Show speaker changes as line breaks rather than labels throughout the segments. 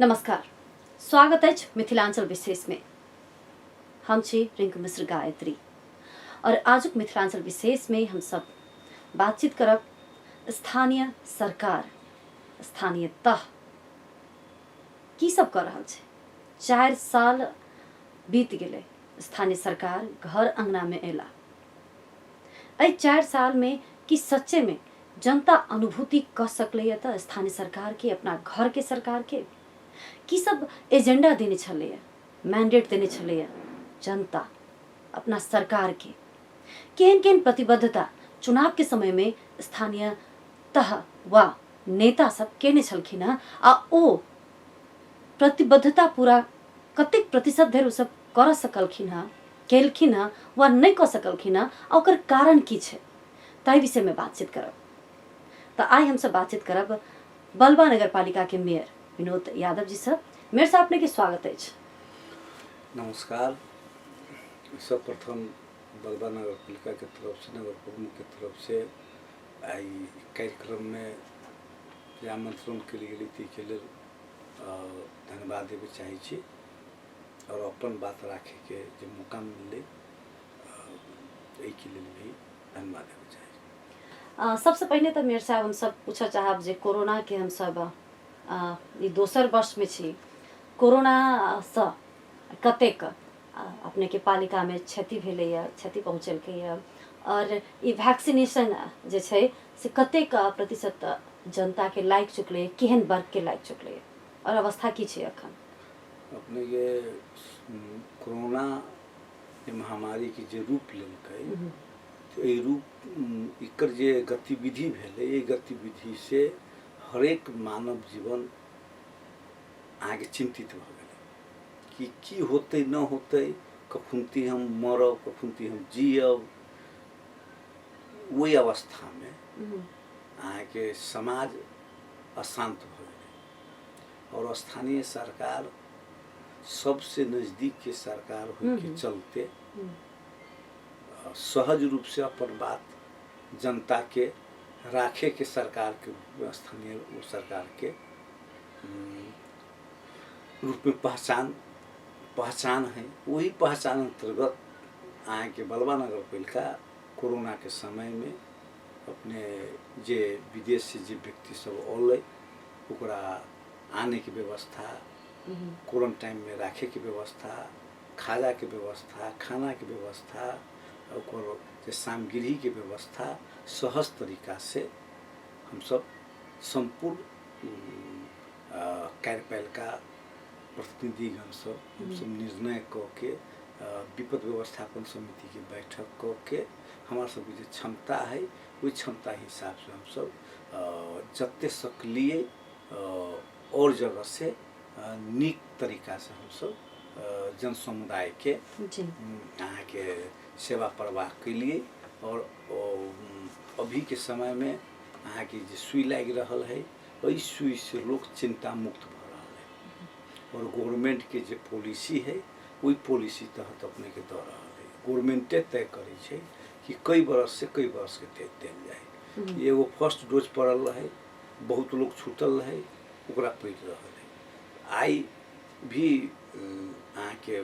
नमस्कार, स्वागत है मिथिलांचल विशेष में। हम छी रिंकू मिश्र गायत्री और आज मिथिलांचल विशेष में हम सब बातचीत करब स्थानीय सरकार, स्थानीय तह की सब कर रहा है। 4 साल बीत गए स्थानीय सरकार घर अंगना में एला। 4 साल में कि सच्चे में जनता अनुभूति कर सकले त स्थानीय सरकार के, अपना घर के सरकार के की सब एजेंडा देने छले, मैंडेट देने छले जनता अपना सरकार के, केहन केहन प्रतिबद्धता चुनाव के समय में स्थानीय तह वा नेता सब केने छलखिन आ ओ प्रतिबद्धता पूरा कतेक प्रतिशत धरि सब कर सकलखिन केलखिन वा नहीं कर सकलखिन ओकर कारण की छे, ताई विषय में बातचीत करब। तो आई हम सब बातचीत करब बलवा नगर पालिका के मेयर विनोद यादव जी से। मेयर साहब ने के स्वागत है।
नमस्कार। सब प्रथम बलवा नगर पालिका के तरफ से, नगर प्रमुख के तरफ से आई कार्यक्रम में आमंत्रण के लिए धन्यवाद देवे चाहे छी और अपन बात रखे के जो मौका मिले के लिए भी धन्यवाद देवे चाहे।
सबसे पहले तो मेयर साहब हम सब पूछा चाहब जे कोरोना के हम सब ई दोसर वर्ष में छी, कोरोना से कतेक अपने के पालिका में क्षति भेले, क्षति पहुँचल और ये वैक्सीनेशन जे छे से कतेक प्रतिशत जनता के लाग चुकले, केहन वर्ग के लाग चुकले और अवस्था की छे अखन?
अपने ये कोरोना महामारी के जे रूप लेलकै, तो ये रूप इकर जे गतिविधि भेले, ये गतिविधि से हरेक मानव जीवन आगे चिंतित भ गए कि होते न होते, कखुनती हम मरब, कखुनती हम जियब। वही अवस्था में आगे समाज अशांत हो गए और स्थानीय सरकार सबसे नजदीक के सरकार हो के चलते सहज रूप से अपन बात जनता के राखे के सरकार के, स्थानीय सरकार के रूप में पहचान है। वही पहचान अंतर्गत आके बलवा नगर पालिका कोरोना के समय में अपने जे विदेश से जे व्यक्ति सब औले ओकरा आने की व्यवस्था, क्वारंटाइन में रखे की व्यवस्था, खाजा के व्यवस्था, खाना के व्यवस्था और सामग्री के व्यवस्था सहज तरीका से हम सब संपूर्ण कार्यपालिका प्रतिनिधिगण सब निर्णय करके विपद व्यवस्थापन समिति की बैठक करके हमारे सब जो क्षमता है वही क्षमता हिसाब से हम सब जत्ते सक्रिय और जगह से नीक तरीका से हम सब जन समुदाय के यहाँ के सेवा प्रवाह के लिए और अभी के समय में यहाँ की जो सुई लग रहा है वही सुई से लोग चिंता मुक्त भ रहा है और गवर्नमेंट के जो पॉलिसी है वही पॉलिसी तहत अपने के दे रहा है। गवर्नमेंटे तय करे छे कि कई बरस से कई बरस के देल जाए। एगो फर्स्ट डोज पड़ल रहे, बहुत लोग छूटल रहे, ओकरा पड़ रहा है। आई भी आके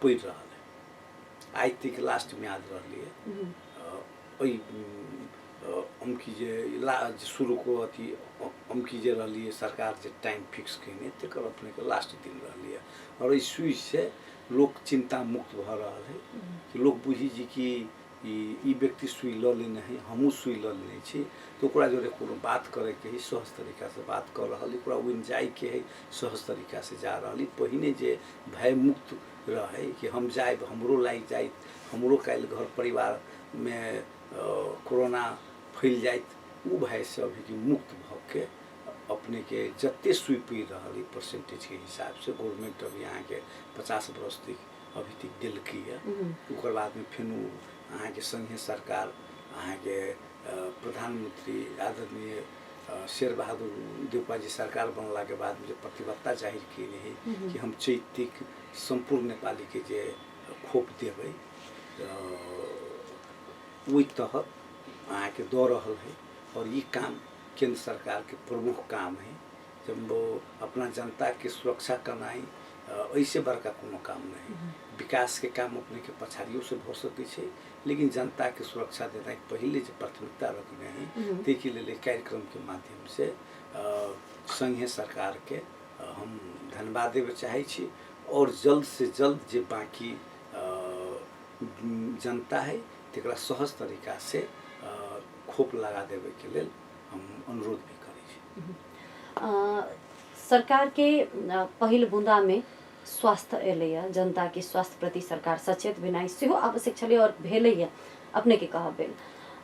पड़ रहा है। आई तक लास्ट में याद रही अमकी जे शुरू को अथी अमकी जे रही सरकार जे टाइम फिक्स कने तक अपने के लास्ट दिन रही और इस सुई से लोग चिंता मुक्त भ रहा है कि लोग बुझी जी कि ई व्यक्ति सुई ल लेने है, हमू सुई ल लेने छी, तो ओकरा जोरे कोनो बात करे के ही सहज तरीका से बात कर रहा है, ओकरा उन जाए के है सहज तरीका से जा रहा है। पहिने जे भय मुक्त रहे कि हम जाए हमरो लाग जाए, हमरो काल घर परिवार में कोरोना फैल जाए, वो भय से अभी की मुक्त भ के अपने के जत्ते सुई पी रहा परसेंटेज के हिसाब से गवर्नमेंट अभी यहाँ के 50 बरस तक अभी तक दिल्की है। ओकर बाद में फिर यहाँ के संघीय सरकार, यहाँ के प्रधानमंत्री आदरणीय शेर बहादुर देउपा जी सरकार बनला के बाद में जो प्रतिबद्धता जाहिर की है कि हम चैतिक संपूर्ण नेपाली के जे खोप देवे वही तहत आके दे रहा है और ये काम केंद्र सरकार के प्रमुख काम है जब वो अपना जनता के सुरक्षा करनाई ऐसे बड़का कोनो काम नहीं। विकास के काम अपने के पछाड़ियों से हो सके छे, लेकिन जनता के सुरक्षा देना पहले जो प्राथमिकता रखी नहीं तेकी ले कार्यक्रम के माध्यम से संघीय सरकार के हम धन्यवाद देवे चाहे छी। और जल्द से जल्द जो बाकी जनता है तकरा सहज तरीका से खोप लगा देवे के लेल हम अनुरोध भी करै छी।
सरकार के पहिल बुंदा में स्वास्थ्य एलैया, जनता के स्वास्थ्य प्रति सरकार सचेत भेनाइ सेहो आवश्यक छलै और भेलैया अपने के कहब भेल।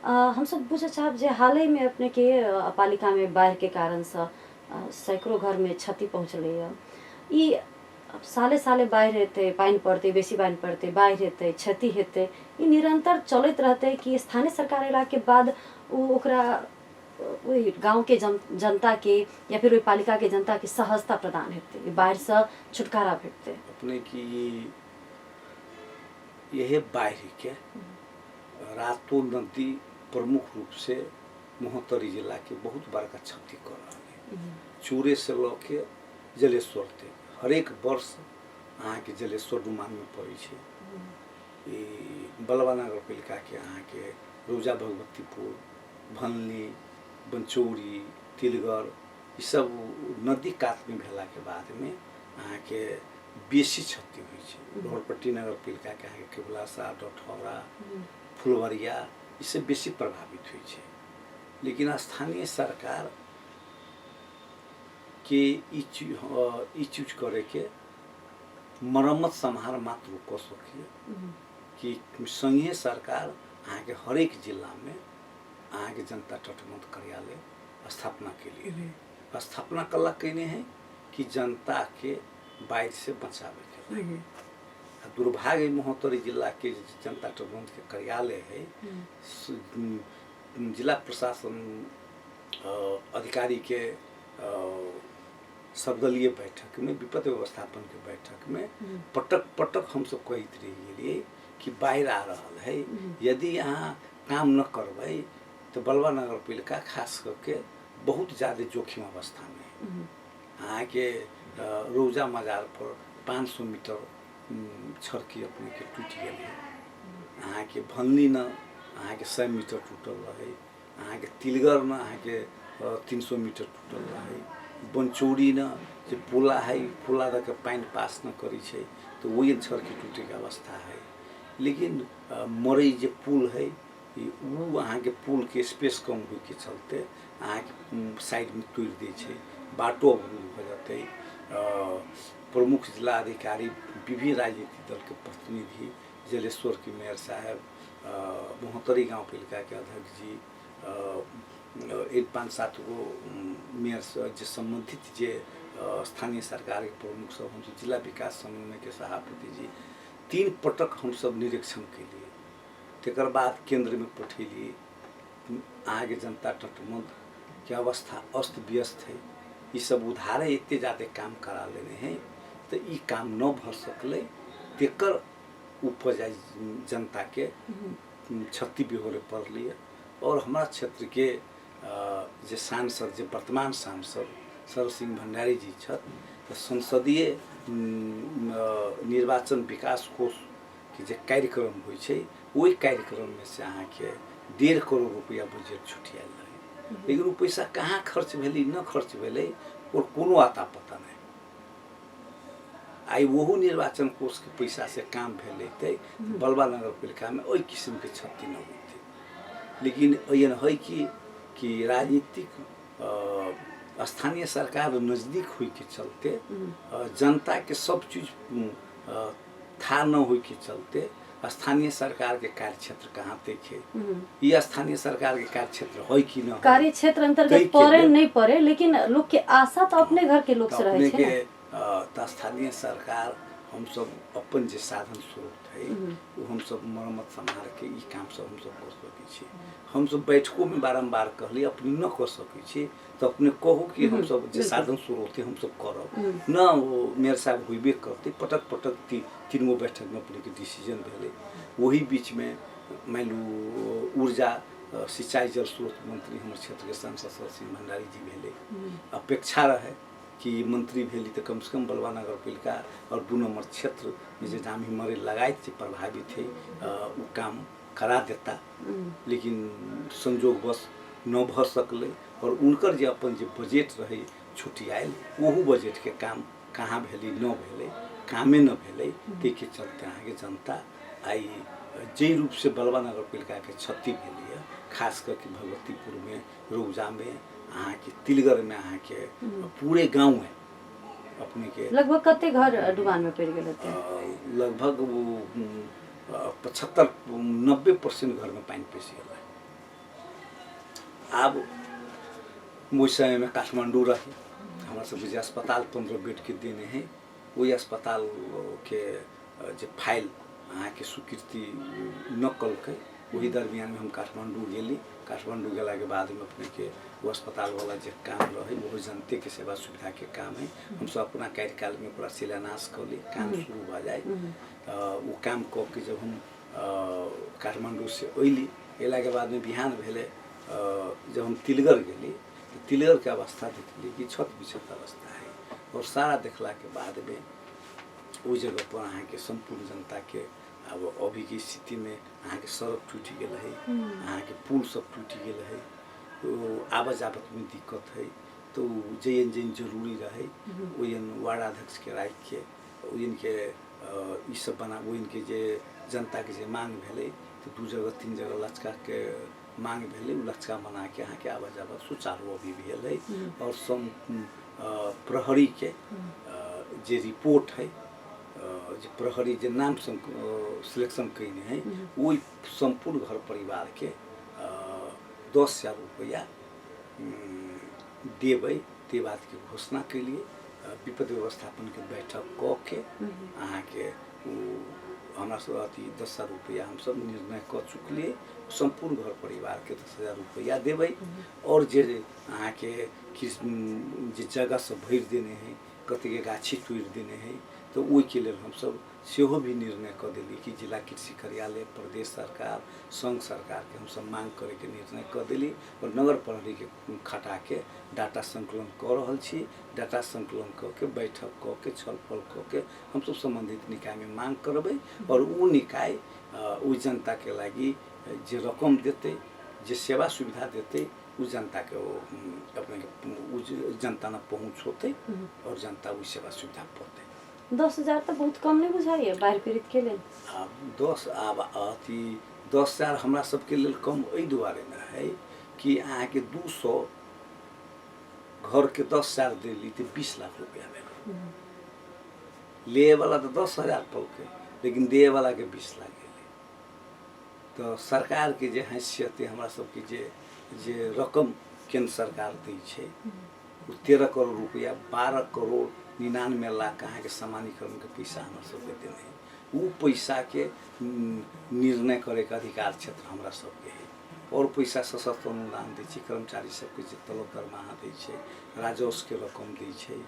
हम सब बुझे चाहब जे हालै में अपने के पालिका में बाढ़ के कारण से सैकड़ों घर में क्षति पहुँचलैया। ई साले साले बाढ़ हेतै, पानि पड़तै, बेसी पानि पड़तै, बाढ़ हेतै, क्षति हेतै, ई निरंतर चलैत रहतै कि स्थानीय सरकार अयला के बाद ओकरा वही गांव के जनता के या फिर वही पालिका के जनता के सहजता प्रदान हेतै, बाढ़ से छुटकारा भेटतै?
अपने की यह बाढ़ के रातो नदी प्रमुख रूप से महोत्तरी जिला के बहुत बड़का क्षति कर रहा है। चूरे से लके जलेश्वर तक हरेक वर्ष अहाँ के जलेश्वर डुमान में पड़े छे। बलवा नगर पालिका के अहाँ के रोजा भगवतीपुर, भनली, बंचौरी, तिलगर ई सब नदी कात में भेला के बाद में अहाँ के बेसी क्षति हुई छे। ढोरपट्टी नगर पालिका के अहाँ के केवलासा, डठौरा, फुलवरिया इससे बेसी प्रभावित हुई छे। लेकिन स्थानीय सरकार के ई चीज करे के मरम्मत समार मात्र कर सकिए कि संघीय सरकार अहाँ के हरेक जिला में अहाँ के जनता तटबंध कार्यालय स्थापना के लिए स्थापना कला कहने हैं कि जनता के बाढ़ से बचावे के लिए। दुर्भाग्य महोत्तरी जिला के जनता तटबंध के कार्यालय है, जिला प्रशासन अधिकारी के सर्वदलीय बैठक में, विपद व्यवस्थापन के बैठक में पटक पटक हम सब कहते रहिए कि बाढ़ आ रहा है, यदि यहाँ काम न करबै तो बलवा नगर पालिका खास करके बहुत ज़्यादा जोखिम अवस्था में अहाँ के रोजा मजार पर 500 मीटर छड़की अपने के टूट गए है। अहाँ के भनली न अहाँ के 100 मीटर टूटल रहे, अहाँ के तिलगर न अहाँ के 300 मीटर टूटल रहे, बंचौरी न जो पुला है पुला तक पानी पास न करी छे तो वही छड़की टूटे के अवस्था है। लेकिन मरई जो पुल है वो अहाँ के पुल के स्पेस कम हो के चलते अहाँ के साइड में तोड़ दै छे, बाटो अवरुद्ध हो जाते। प्रमुख जिला अधिकारी, विभिन्न राजनीतिक दल के प्रतिनिधि, जलेश्वर के मेयर साहब, महोत्तरी गांव पालिका के अध्यक्ष जी, 5-7 गो मेयर जो संबंधित जे स्थानीय सरकार के प्रमुख सब, हम जिला विकास समन्वय के सभापति जी 3 पटक हम सब निरीक्षण के लिए तकर बाद केंद्र में पठेलिए। आगे जनता तटबंध की अवस्था अस्त व्यस्त है, ये सब उधारे इतने ज़्यादा काम करा लेने हैं तो ये काम न भर सकले, तेकर उपज जनता के क्षति भी होने पड़ली। और हमारा क्षेत्र के जो सांसद, जो वर्तमान सांसद सर सिंह भंडारी जी छत, तो संसदीय निर्वाचन विकास कोष के जो कार्यक्रम हो वही कार्यक्रम में से अहाँ के 1.5 करोड़ रुपया बजट छुटियाल रहे, लेकिन वो पैसा कहाँ खर्च भेलै न खर्च भेलै और कोनो आता पता नहीं। आई वहू निर्वाचन कोष के पैसा से काम भेलै बलवा नगर पालिका में ओई किस्म के क्षति न होते। लेकिन एहन है कि राजनीतिक स्थानीय सरकार नजदीक हुई के चलते जनता के सब चीज था न हुई के चलते स्थानीय सरकार के कार्य क्षेत्र कहाँ तक है, ये स्थानीय सरकार के कार्य क्षेत्र है कि न
कार्य क्षेत्र अंतर्गत पड़े नहीं पड़े, लेकिन लोग के आशा तो अपने घर के लोग से रहे छे
ना। स्थानीय सरकार हम सब अपन जे साधन स्रोत है वो हम सब मरम्मत संभाल के ई काम सब हम सब कर सकै छी। हम सब बैठकों में बारंबार कहली अपने न कर सकै छी तो अपने कहो कि हम सब जे साधन स्रोत है हम सब करब न, वो मेयर साहब हुईबे करते। पटक पटक 3 गो बैठक में अपने के डिसीजन भेले। वही बीच में मान लू ऊर्जा सिंचाई जल स्रोत मंत्री हमारे क्षेत्र के सांसद सर सिंह भंडारी जी भेले। अपेक्षा रहे कि मंत्री भेली तो कम से कम बलवा नगर पालिका और 2 नंबर क्षेत्र में जो जामी मरे लगायत से प्रभावित थे वो काम करा देता, लेकिन संजोगवश न भ सकले और उनकर जो अपन जो बजट रहे छुट्टी आयल वहू बजट के काम कहाँ भेली न भेले, कामे न भेले, के चलते अहाँ के जनता आई जे रूप से बलवा नगर पालिका के क्षति भेली है, खास करके भगवतीपुर में, रौजा में, अहाँ के तिलगर में, अहाँ के पूरे गांव में अपने के
लगभग कते घर डुबान में पड़ गए थे?
लगभग वो 75-90% घर में पानी पैसी गया। अब वो समय में काठमांडू रहे हमारे सब जो अस्पताल 15 बेड के देने हैं, वही अस्पताल के जो फाइल अहाँ के स्वीकृति न कल के वही दरमियान में हम काठमांडू गेली। काठमांडू गेला के बाद में अपने के वो अस्पताल वाला जो काम रहे वो जनते के सेवा सुविधा के काम है, हम सब अपना कार्यकाल में पूरा शिलान्यास कर ली, काम शुरू हो जाए। वो काम कऽ के जब हम काठमांडू से अली, अला के बाद में बिहान भेले जब हम तिलगर गेली तो तिलगर के अवस्था देखली कि छत बिछत अवस्था है, और सारा देखला के बाद में वो जगह पर अहाँ के संपूर्ण जनता के अब अभी की स्थिति में अहाँ के सड़क टूटी गए है, अहाँ के पुल सब टूटी गए है, तो आवाज आवत में दिक्कत है। तो जैन जरूरी रहे वही वार्ड अध्यक्ष के राय के वही के ये सब बना वो इनके जे जनता के जे मांग भेले तो 2 जगह 3 जगह लचका के मांग भेले, वो लचका बना के अहाँ के आवाज आवत सुचारू अभी भेल है। और सम प्रहरी के जे रिपोर्ट है, जो प्रहरी जो नाम सिलेक्शन कैने हैं वही संपूर्ण घर परिवार के 10,000 रुपया देवे ते बात के घोषणा के लिए विपद व्यवस्थापन के बैठक क के अहाँ के हमारा सब अति 10,000 रुपया हम सब निर्णय कर चुकलिए, संपूर्ण घर परिवार के 10,000 रुपया देवे। और जे अहाँ के जे जगह सब भर देने हैं, कति के गाछी तोड़ देने हैं, तो वही के लिए हम सब सेहो भी निर्णय कर दिली कि जिला कृषि कार्यालय, प्रदेश सरकार, संघ सरकार के हम सब मांग करे के निर्णय कर दिली। और नगर प्रहरी के खटा के डाटा संकलन कर रहल छी, डाटा संकलन करके बैठक करके छलफल करके हम सब संबंधित निकाय में मांग करबे। और वो निकाय उस जनता के लगी जे रकम देते, जे सेवा सुविधा देते, उस जनता के अपने उस जनता न पहुँच होते और जनता वो सेवा सुविधा पाते।
10,000 तो बहुत कम नहीं बुझाइए बाढ़ पीड़ित के लिए?
10,000 हमरा सबके लेल कम एहि दुआरे न है कि अहाँ के 200 घर के 10,000 देली तो 20 लाख रुपया भेल। ले वाला तो 10,000 पलके, लेकिन दे वाला के 20 लाख गेले। तो सरकार के जे हैसियत है हमरा सबके जे रकम केंद्र सरकार दै छै, 13 करोड़ रुपया 12 करोड़ 99 लाख अहाँ के सामान्यकरण के पैसा हमरा सबके देने है। वो पैसा के निर्णय करे के अधिकार क्षेत्र हमरा सबके है। और पैसा सशक्त अनुदान दै छै, कर्मचारी सबके जे तलब दरमाहा दै छै, राजस्व के रकम दै छै,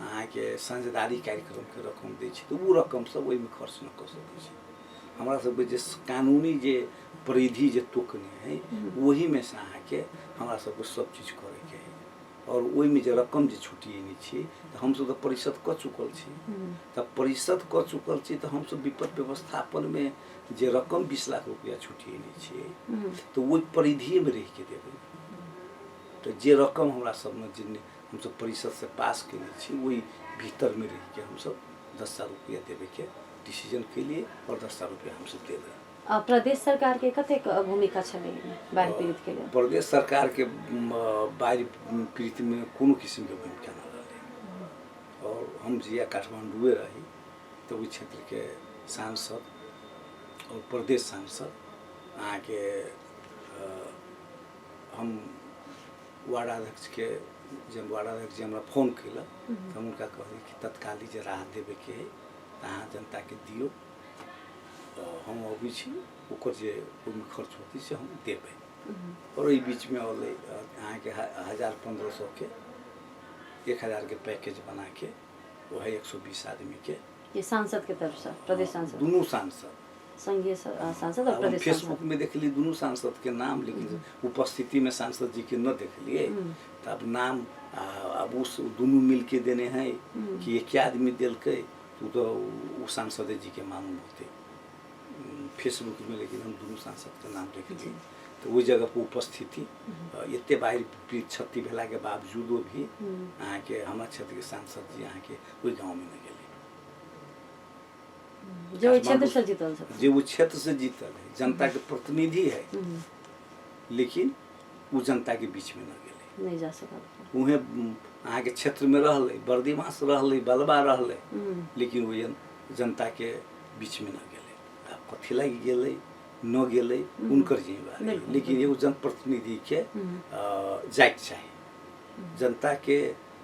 अहाँ के साझेदारी कार्यक्रम के रकम दै छै, तो वो रकम सब ओहि में खर्च न कर सकै छै। हमरा सबके जे कानूनी जे परिधि जे तोकने है वही में से अहाँ के हमरा सबके सब चीज करे के है। और वही में जो रकम जो छुटिए छी तो हम सब तो परिशोध कर चुकल छी, तब परिशोध कर चुकल छी तो हम सब विपद व्यवस्थापन में जे रकम 20 लाख रुपया छुटिए छी तो वो परिधि में रह के देवे। तो जे रकम हमरा सब में जिन हम सब परिषद से पास केने छी वही भीतर में रह के हम सब 10,000 रुपया देवे के डिसीजन के लिए और 10,000 रुपया हम सब देवे।
प्रदेश सरकार के कते भूमिका छले बाढ़ पीड़ित के लिए? प्रदेश
सरकार के बाढ़ पीड़ित में कोनो किस्म के भूमिका न रहे। और हम जिया काठमांडुए रही तो उस क्षेत्र के सांसद और प्रदेश सांसद अहाँ के हम वार्ड अध्यक्ष के जब वार्ड अध्यक्ष हमरा फोन कैल तो हम उनका कहली कि तत्काली जे राहत देवे के है अहाँ जनता के दियो, हम अभी छी ओकर जे ओहिमे खर्च होती से हम देवे। और ई बीच में अल अहाँ के 1,000-1,500 के 1,000 के पैकेज बना के वही 120 आदमी के
ये सांसद के तरफ से प्रदेश सांसद
दोनों सांसद
संघीय सांसद और प्रदेश
फेसबुक में देखली दोनों सांसद के नाम, लेकिन उपस्थिति में सांसद जी के न देखलिए। तब नाम अब उस दोनों मिल के देने हैं कि एक आदमी दिल के तो वो सांसद जी के मालूम होते फेसबुक में, लेकिन हम दोनों सांसद के नाम देख लिए तो वो जगह पर उपस्थित थी। इतने बाहर क्षति भेला के बावजूदो भी अहाँ के हमारा क्षेत्र के सांसद जी अहाँ के वही गाँव में न गए
जो क्षेत्र से जीतल
जो वो क्षेत्र से जीतल है, जनता के प्रतिनिधि है, लेकिन वो जनता के बीच में न गए, नहीं
जा सकल।
उहे अहाँ के क्षेत्र में रहले, बर्दीवास रहले, बलबा रहले, लेकिन वो जनता के बीच में न गए। अब कथी लगी गेले न गेले उनकर जिम्मेवारी, लेकिन एगो जनप्रतिनिधि के जाइक चाहिए। जनता के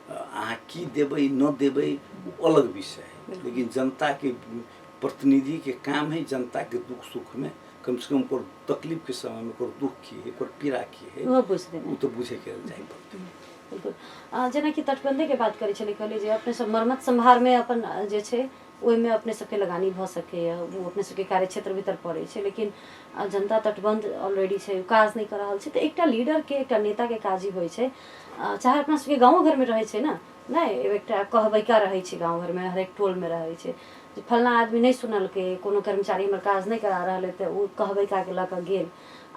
अहाँ की देबै न देबै अलग विषय है, लेकिन जनता के प्रतिनिधि के काम है जनता के दुख सुख में कम से कम ओकर तकलीफ के समय में ओकर दुख की है, ओकर पीड़ा की है, वो तो बुझे के जाए पड़ते।
बिल्कुल। जेना कि तटबंधी के बात करै छलै, कहलिए जे अपने सब मरम्मत संभार में अपन जे छै ओहिमे अपने सबके लगानी भऽ सकैए, वो अपने सबके कार्यक्षेत्र भीतर पड़ै छै, लेकिन जनता तटबंध ऑलरेडी छै, काज नहीं कर रहल छै। तो एकटा लीडर के, एकटा नेता के काज ही होइ छै, चाहे अपना सबके गाँव घर में रहै छै ना, नहीं एकटा कहबैका रहै छै गाँव घर में, हरेक टोल में रहै छै, फलना आदमी नहीं सुनलकै, कोनो कर्मचारी हमर काज नहीं करा रहल है, तो वो कहबैका के लऽ कऽ गेल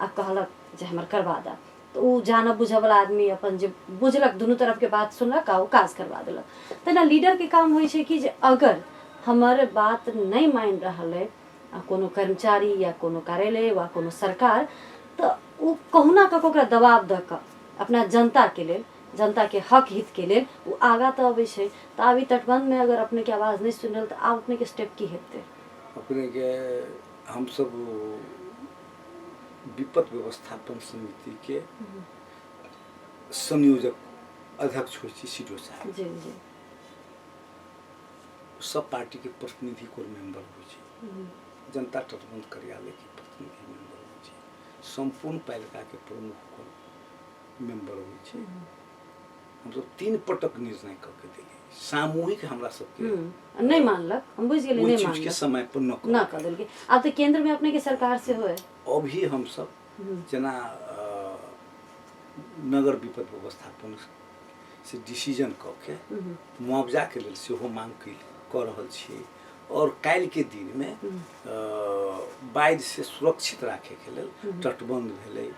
आ कहलक जे हमर करवा दा, तो वो जानब बुझ वाला आदमी अपन जे बुझलक दुनू तरफ के बात सुनलक आ वो काज करवा देलक। तेना लीडर के काम होइ छै कि जे अगर हमारे बात नहीं मान रहल है कोनो कर्मचारी या कोनो कार्यालय वा कोनो सरकार, तो वो कहुना कऽ ओकरा दबाव दऽ कऽ अपना जनता के लेल, जनता के हक हित के लेल वो आगा तो अबै छै। तो आब ई तटबंध में अगर अपने के आवाज नहीं सुनल तो आब अपने के स्टेप की हेतै?
अपने के हम सब विपद व्यवस्थापन समिति के संयोजक अध्यक्ष हो सीडो साहब
जी जी,
सब पार्टी के प्रतिनिधि को मेंबर हो, जनता तटबंध कार्यालय के प्रतिनिधि मेंबर हो, संपूर्ण पालिका के प्रमुख को मेंबर हो। हम सब 3 पटक निर्णय करके दिए, सामूहिक हमरा सबके
नहीं मानलक, हम बुझ गेली नहीं मानलक
के समय पर
न कर देलकै। अब तो केंद्र में अपने के सरकार से होए,
अभी हम सब जना नगर विपद व्यवस्थापन से डिसीजन करके मुआवजा के लेल सेहो मांग कर रहल छी, और काल्हि के दिन में बाढ़ि से सुरक्षित राखे के लेल तटबंध भेलै,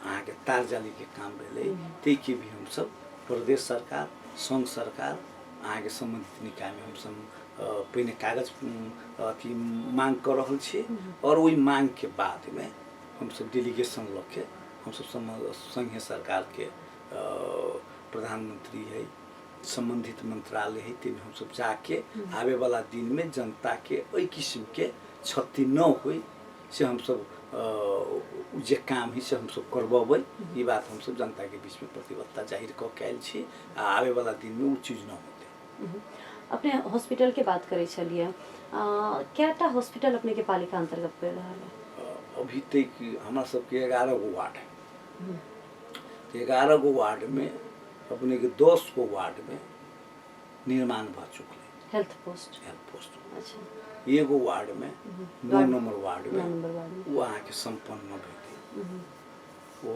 अहाँ के तार जाली के काम भेलै, तै के भी हम सब प्रदेश सरकार, संघ सरकार, अहाँ के संबंधित निकाय में हम सब पहले कागज अथी मांग कर रहल छी, और वही मांग के बाद में हम सब डेलीगेशन लग के हम सब संघीय सरकार के प्रधानमंत्री है, संबंधित मंत्रालय है, तेमें हम सब जाके आवे वाला दिन में जनता के ओई किस्म के क्षति न हो से हम सब जे काम है से हम सब करबेबै। ये बात हम सब जनता के बीच में प्रतिबद्धता जाहिर कऽ के आयल छी, आवे वाला दिन में वो चीज न होते।
अपने हॉस्पिटल के बात करे छलिए, कैटा हॉस्पिटल अपने के पालिका अंतर्गत पड़ रहा है?
अभी तक हमारा सबके 11 गो वार्ड है, 11 गो वार्ड में अपने के 10 गो वार्ड में निर्माण भ चुकल है
हेल्थ पोस्ट।
अच्छा, एगो वार्ड में 9 नंबर वार्ड में वहाँ के संपन्न भेटे, वो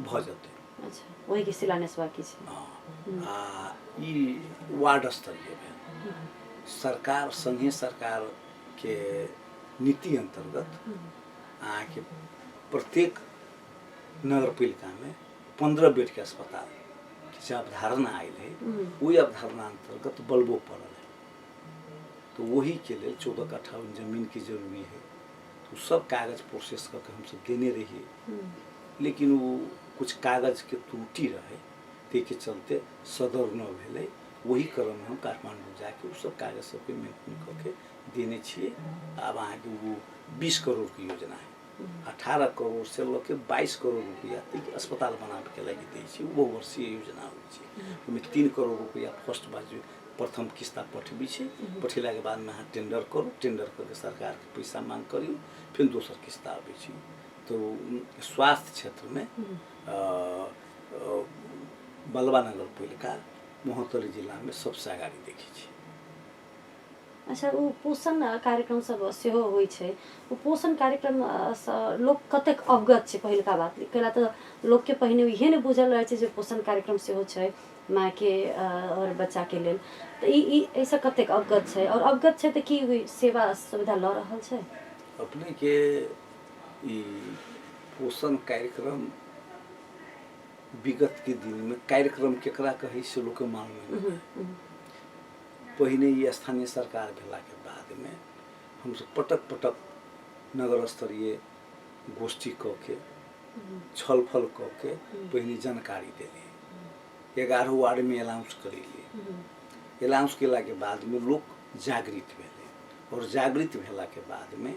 भ जते।
अच्छा, वही के शिलान्यास बाकी छै।
हाँ, ई वार्ड स्तरीय में सरकार, संघीय सरकार के नीति अंतर्गत अहाँ के प्रत्येक नगर पालिका में 15 बेड के अस्पताल से अवधारणा आयल है, वही अवधारणा अंतर्गत बल्बो पड़ल है, तो वही के लिए 14 कट्ठा जमीन की जरूरी है, तो सब कागज प्रोसेस करके हम सब देने रहिए, लेकिन वो कुछ कागज के त्रुटि रहे, ते के चलते सदर न भेले। वही क्रम में हम काठमांडू जाके उस सब कागज सबके मेंटेन करके देने छिए। अब अहाँ के वो 20 करोड़ की योजना है, 18 करोड़ से लेके 22 करोड़ रुपया तक अस्पताल बनाबे के लगी दै छी, वो वर्षीय योजना होइ छै, ओहिमे 3 करोड़ रुपया फर्स्ट बार प्रथम किस्ता पठबी छै, पठेला के बाद में अहाँ टेंडर करू, टेंडर करके सरकार के पैसा मांग करियो, फिर दोसर किस्ता आबै छै। तो स्वास्थ्य क्षेत्र में बलवा नगर पालिका महोत्तरी जिला में सबसे अगाड़ी देखी छी।
अच्छा, वो पोषण कार्यक्रम सब सेहो होइ छै। वो पोषण कार्यक्रम लोक कतेक अवगत छै पहिलका बात कैला तऽ लोकके पहिने इहे नहि बुझल रहै छै जे पोषण कार्यक्रम सेहो छै मायके और बच्चाके लेल। तऽ ई एहिसँ कतेक अवगत छै, और अवगत छै तऽ की सेवा सुविधा लऽ रहल छै?
अपने के ई पोषण कार्यक्रम विगत के दिन में कार्यक्रम केकरा कही से लोग के मालूम नहीं। पहिने ये स्थानीय सरकार भेला के बाद में हम सब पटक पटक नगर स्तरीय गोष्ठी क के छलफल क के पहिने जानकारी देली, 11 वार्ड में अनाउंस करेली। अनाउंस केला के बाद में लोग जागृत भेले और जागृत भेला के बाद में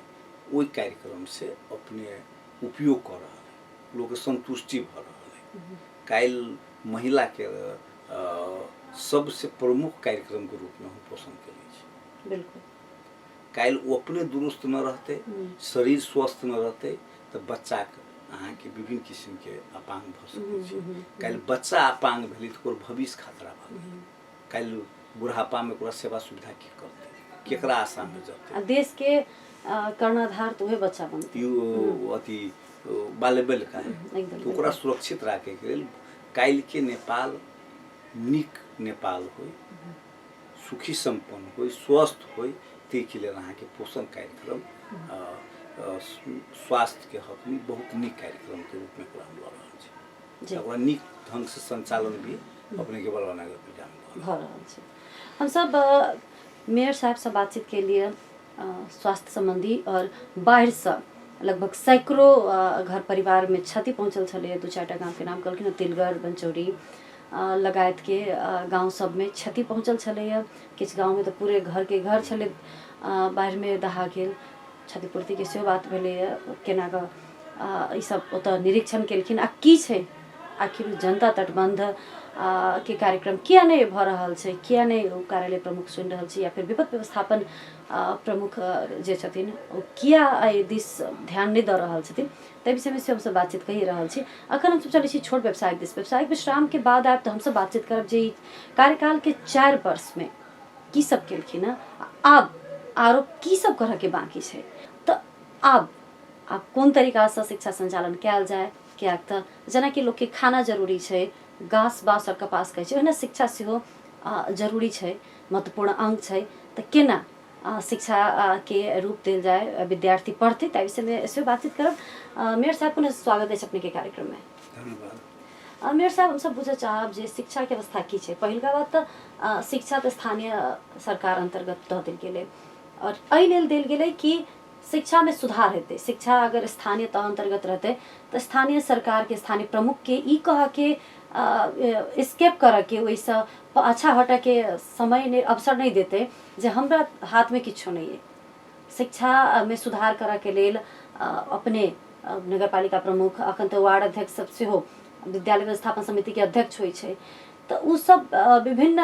वही कार्यक्रम से अपने उपयोग कर रहा लोग संतुष्टि भ रहा है। काल महिला के सबसे प्रमुख कार्यक्रम के रूप में हम पोषण के लिए
बिल्कुल
काल वो अपने दुरुस्त न रहते, शरीर स्वस्थ न रहते तो बच्चा अहाँ के विभिन्न किस्म के अपांग भ सकै। काल बच्चा अपांग भेली तो भविष्य खतरा भ गेल। काल बुढ़ापा में ओकरा सेवा सुविधा की करते, केकरा आशा में जते।
देश के कर्णाधार तो वही बच्चा बनते।
यू अति बालेबल का है तो ओकरा सुरक्षित राखे के लेल काल के नेपाल निक नेपाल हो, सुखी संपन्न हो, स्वस्थ हो, के लिए अहाँ के पोषण कार्यक्रम स्वास्थ्य के हक में बहुत निक कार्यक्रम के रूप में हम लऽ रहल छी। ओकरा निक ढंग से संचालन भी अपने के बलवा नगर पालिका में
भऽ रहल छै। हम सब मेयर साहब से बातचीत के लिए स्वास्थ्य संबंधी और बाढ़ से लगभग सैकड़ों घर परिवार में क्षति पहुँचल छलै। 2-4टा गाँव के नाम कहलखिन, तिलगर, बनचौरी लगायत के गांव सब में क्षति पहुँचल छलैया। किछु गाँव में तो पूरे घर के घर छलै बाढ़ि में दहा गेल। क्षतिपूर्ति के सेहो बात भेलैया, केना कऽ ई सब ओतऽ निरीक्षण केलखिन। आ की छै आखिर जनता तटबंध के कार्यक्रम किया नहीं भऽ रहल छै, किया नहीं ओ कार्यालय प्रमुख सुनि रहल छै, या फिर विपद व्यवस्थापन प्रमुख जे छथिन ओ किया एहि दिस ध्यान नहीं दऽ रहल छथिन, ताहि विषय में से हमसब बातचीत कहि रहल छी। अखन हमसब चलै छी छोट व्यवसायिक दिस। व्यवसायिक विश्राम के बाद आब तऽ हमसब बातचीत करब जे कार्यकाल के 4 वर्ष में की सब केलखिन हँ, आब आरो की सब करऽ के बाकी छै। तऽ आब कोन तरीका से शिक्षा संचालन कयल जाए, कियाक तऽ जेनाकि लोक के खाना जरूरी छै, घास बास और कपास कहै छै, ओहिना शिक्षा सेहो जरूरी छै, महत्वपूर्ण अंग छै। तऽ केना शिक्षा के रूप देल जाए, विद्यार्थी पढ़ते, ताहि विषय में ऐसे बातचीत करब। मेयर साहब पुनः स्वागत है अपने के कार्यक्रम में।
धन्यवाद।
मेयर साहब हम सब बुझे चाहब जे शिक्षा के अवस्था की छै। पहिलका बात तऽ शिक्षा तऽ स्थानीय सरकार अंतर्गत दऽ देल गेलै और एहि लेल देल गेलै कि शिक्षा में सुधार हेतै। शिक्षा अगर स्थानीय तह अंतर्गत रहते तो स्थानीय सरकार के, स्थानीय प्रमुख के ई कह के स्केप करऽ के, ओहिसँ पाछा हटऽ के समय नहीं, अवसर नहीं देते जे हमरा हाथ में किछो नहीं है। शिक्षा में सुधार करऽ के लेल अपने नगर पालिका प्रमुख, अखन तऽ वार्ड अध्यक्ष सब सेहो विद्यालय व्यवस्थापन समिति के अध्यक्ष होइ छै। तऽ उ सब विभिन्न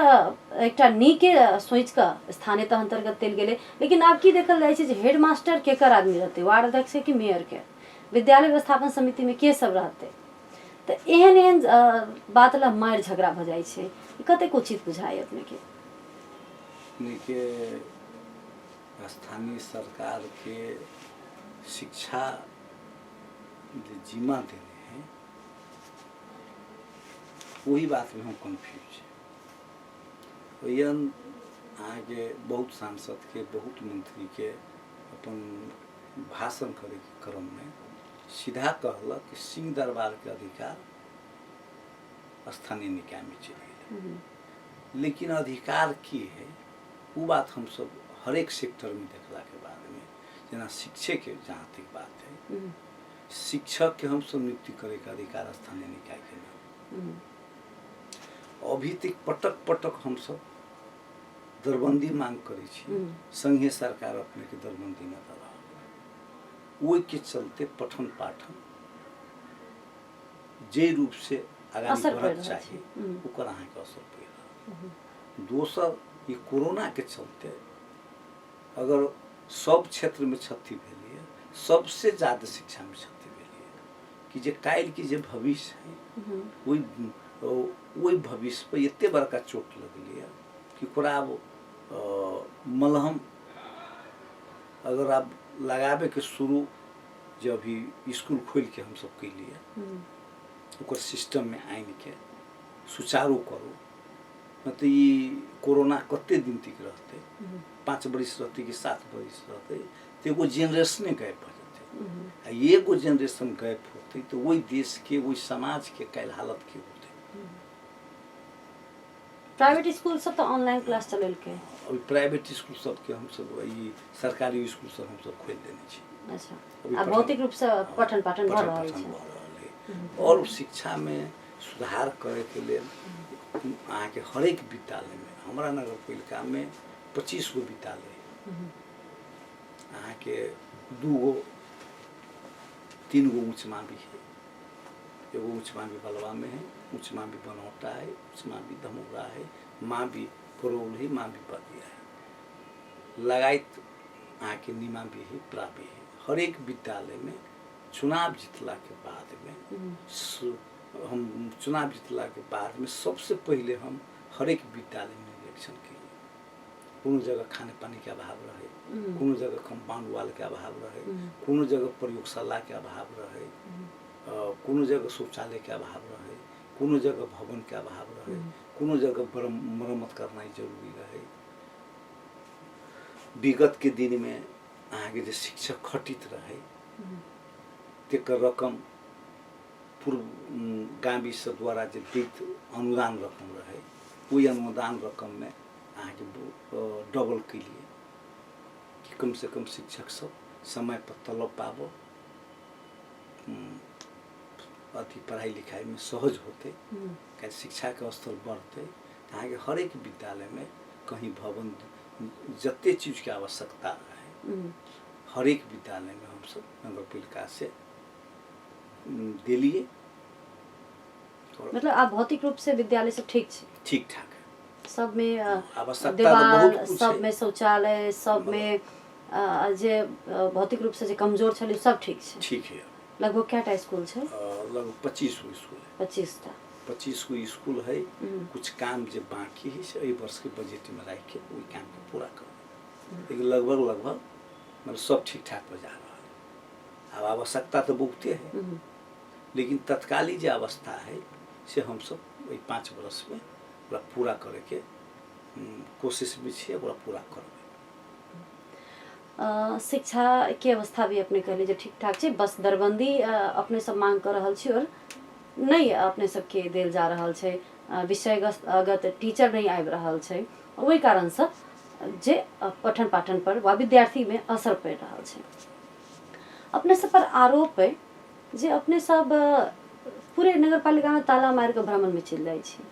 एकटा नीके सोच कऽ स्थानीय तह अंतर्गत देल गेलै। लेकिन आब की देखल जाइ छै जे हेडमास्टर केकर आदमी रहतै, वार्ड अध्यक्ष के मेयर के, विद्यालय व्यवस्थापन समिति में के सब रहतै। तऽ एहन एहन बात ला मारि झगड़ा भऽ जाइ छै, कतेक उचित बुझाइ अपने के?
देखिए, स्थानीय सरकार के शिक्षा जिम्मा देने हैं, वही बात में हम कन्फ्यूज है। वही आगे बहुत सांसद के, बहुत मंत्री के अपन भाषण करे के क्रम में सीधा कहलक कि सिंह दरबार के अधिकार स्थानीय निकाय में चले गए। लेकिन अधिकार की है वो बात हम सब हर एक सेक्टर में देखला के बाद में, जना शिक्षक के जहाँ तक बात है, शिक्षक के हम सब नियुक्ति करे के अधिकार स्थानीय निकाय के नाम। अभी तक पटक पटक हम सब दरबंदी मांग करे छी, संघीय सरकार अपने के दरबंदी न दे रहा। वो के चलते पठन पाठन जे रूप से आगामी बढ़त चाहिए ओकर अहाँ के असर पड़ रहा। दोसर ये कोरोना के चलते अगर सब क्षेत्र में क्षति भेलिए, सबसे ज्यादा शिक्षा में क्षति भेलिए कि जे काल की जे भविष्य है वही भविष्य पर एते बड़का चोट लगलिए कि ओकरा अब मलहम अगर आप लगावे के शुरू जब भी स्कूल खोल के हम सब के लिए ओकर सिस्टम में आइन के सुचारू करू न तो ये कोरोना कते दिन तक रहते 5 बरिस रहते कि 7 बरिस रहते तो एगो जेनरेशने गायब हो जाते आ एगो जेनरेशन गायब होते तो वही देश के वही समाज के कैल हालत के होते।
प्राइवेट स्कूल सब तो ऑनलाइन क्लास चलेल के
अभी प्राइवेट स्कूल सब के हम सब ये सरकारी स्कूल सब हम सब खोल देने छी।
अच्छा आ भौतिक रूप से पठन पाठन भऽ रहल छै
और शिक्षा में सुधार करे के लिए अहाँ के हर एक विद्यालय में हमारा नगर पालिका में 25 गो विद्यालय अहाँ के 2 गो 3 गो उच्च मावी है एगो उच्च मावी बलवा में है उच्च मावी बनौटा है उच्च मावी धमोरा है मावी परोल है मावी पदिया है लगायत अहाँ के नीमा भी है प्रा भी है। हर एक विद्यालय में चुनाव जीतला के बाद में हम चुनाव जीतला के बाद में सबसे पहले हम हर एक विद्यालय में इलेक्शन किए। कोनो जगह खाने पानी के अभाव रहे कोनो जगह कंपाउंड वाल के अभाव रहे कोनो जगह प्रयोगशाला के अभाव रहे कोनो जगह शौचालय के अभाव रहे कोनो जगह भवन के अभाव रहे कोनो जगह मरम्मत करना जरूरी रहे। विगत के दिन में अहाँ के शिक्षक खटित रहे तेकर रकम पूर्व गांवी से द्वारा जो दैत अनुदान रकम रहे वही अनुदान रकम में अहाँ के डबल के लिए कि कम से कम शिक्षक सब समय पर तलब पाबो अथी पढ़ाई लिखाई में सहज होते क्या शिक्षा के स्तर बढ़ते अहाँ के हर एक विद्यालय में कहीं भवन जते चीज के आवश्यकता रहे हर एक विद्यालय में हम सब नगर पालिका से दिलिए।
मतलब आप भौतिक रूप से विद्यालय सब ठीक
ठाक है
सब में
आवश्यकता
दीवार
तो
सब में शौचालय सब में जे भौतिक रूप से जे कमजोर छले सब ठीक है। लगभग क्या स्कूल है?
लगभग 25 गो स्कूल है 25 गो स्कूल है। कुछ काम जो बाकी है से वर्ष के बजट में रख के वही काम को पूरा करो लेकिन लगभग मतलब सब ठीक ठाक हो जा रहा है। अब आवश्यकता तो बहुते है लेकिन तत्कालीन जो अवस्था है से हम सब वही 5 वर्ष में पूरा करे के कोशिश में छे पूरा करबे।
शिक्षा के अवस्था भी अपने कहले जो ठीक ठाक है बस दरबंदी अपने सब मांग कर रहल छी और नहीं अपने सबके देल जा रहल छै विषयगत टीचर नहीं आबि रहल छै वही कारण से जे पठन पाठन पर वा विद्यार्थी में असर पड़ रहल छै। अपने सब पर आरोप है जे अपने सब पूरे नगर पालिका में ताला मार के भ्रमण में चल जाए छी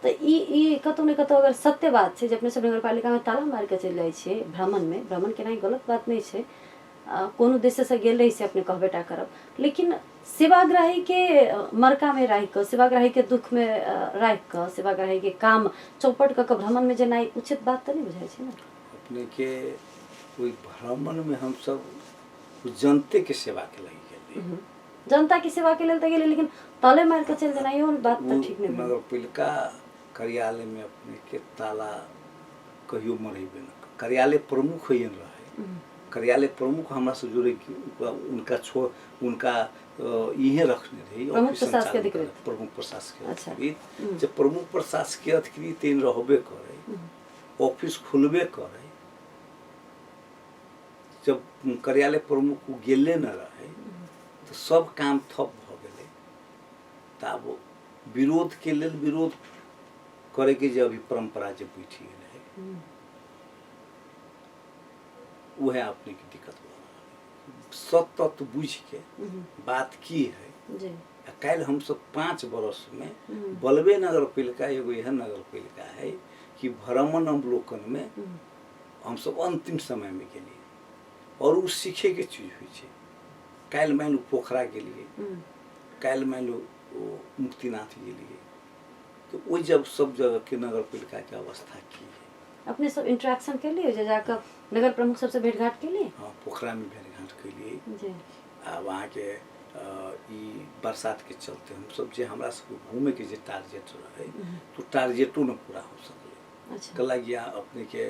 तो ई कतौ न कतौ अगर सत्य बात है जे अपने सब नगर पालिका में ताला मार के चल जाए छी भ्रमण केना गलत बात नहीं है कोनो उद्देश्य से गेल रही से अपने कहबेटा करब लेकिन सेवाग्राही के मरका में राख कर सेवाग्राही के दुख में राख कर सेवाग्राही के काम चौपट क भ्रमण में जेनाई उचित बात तो नहीं बुझाई छै ना।
अपने के कोई भ्रमण में हम सब जनते के सेवा के लगी गेल
जनता की सेवा के लेल त गेल लेकिन ताले मार के चल जेनाई और बात तो ठीक नहीं।
नगर पालिका कार्यालय में अपने के ताला कहियो मरेबे न कार्यालय प्रमुख होयन रहे कार्यालय प्रमुख हमरा से जुड़े उनका इहे रखने रही प्रमुख प्रशासकीय अधिकारी जब प्रमुख प्रशासकीय अधिकारी तेन रहबे करे ऑफिस खुलबे करे जब कार्यालय प्रमुख गेले न रहे तो सब काम ठप भ गेले तब विरोध के लेल विरोध करे के जे अभी परंपरा जे बैठ गेल है वह अपने की दिक्कत सत तत्व बुझ के बात की है कल हम सब 5 वर्ष में बलबे नगर पालिका एगो यह नगर पालिका है कि भ्रमण अवलोकन में हम सब अंतिम समय में गेलिए और उ सीखे के चीज हुई है। कल मान लो पोखरा गेलिए कल मान लो मुक्तिनाथ गेलिए तो वो जब सब जगह के नगर पालिका की अवस्था की है
अपने सब इंटरेक्शन के लिए जाकर नगर प्रमुख सबसे भेंट घाट के लिए
हाँ पोखरा में भेंट घाट के लिए वहाँ के बरसात के चलते हम सब जे हमरा सब घूमे के जे टारगेट रहे तो टारगेटो न पूरा हो सकले।
अच्छा।
कल गया अपने के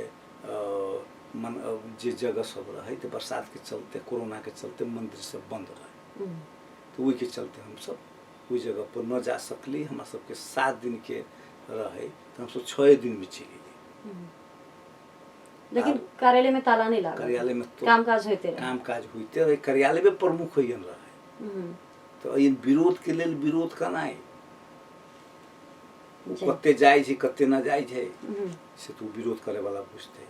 जे जगह सब रहे तो बरसात के चलते कोरोना के चलते मंदिर सब बंद रहे तो वही के चलते हम सब वही जगह पर न जा सकली। हमारा सबके 7 दिन के रहे तो हम सब 6 दिन में चली गए।
लेकिन कार्यालय में ताला नहीं लगा,
कार्यालय में तो
कामकाज होते रहे,
कामकाज होते रहे, कार्यालय में प्रमुख होन रहे तो इन विरोध के लिए विरोध करना है कते जाए कते न जाए से तो विरोध करे वाला बुझते।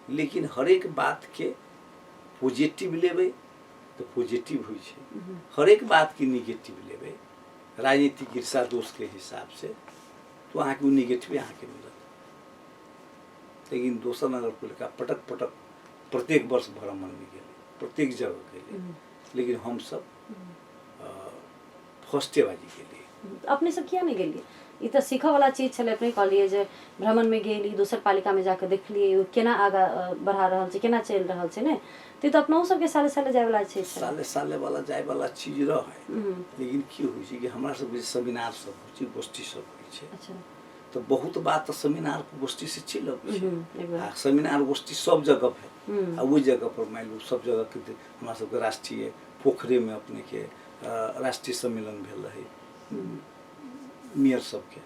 लेकिन हर एक बात के पॉजिटिव लेवे तो पॉजिटिव हुई है, हर एक बात की निगेटिव लेवे राजनीतिक ईर्षा दोष के हिसाब से तो अहाँ के निगेटिव अहाँ के मिलत। लेकिन दोसर नगर पालिका पटक पटक प्रत्येक वर्ष भ्रमण में गए, प्रत्येक जगह के लिए। लेकिन हम सब फर्स्टेबाजी के लिए
अपने सब किया नहीं गेलिए। ई तो सीखऽ वाला चीज छले, अपने कहलिए जे भ्रमण में गेली दोसर पालिका में जाकर देखलिए केना आगा बढ़ा रहल छै, केना चल रहल छै ने। तो अपना सबके साले साले जाए वाला चीज,
साले साले वाला जाए वाला चीज रहे। लेकिन की होइ छै कि हमरा सब जे सेमिनार सब होइ छै, गोष्ठी सब होइ छै। अच्छा। तो बहुत बात तो सेमिनार गोष्ठी से छिल सेमिनार गोष्ठी सब जगह है आ वही जगह पर मान लो सब जगह के हमरा सबके राष्ट्रीय पोखरे में अपने के राष्ट्रीय सम्मेलन भेल रहे। मेयर सबके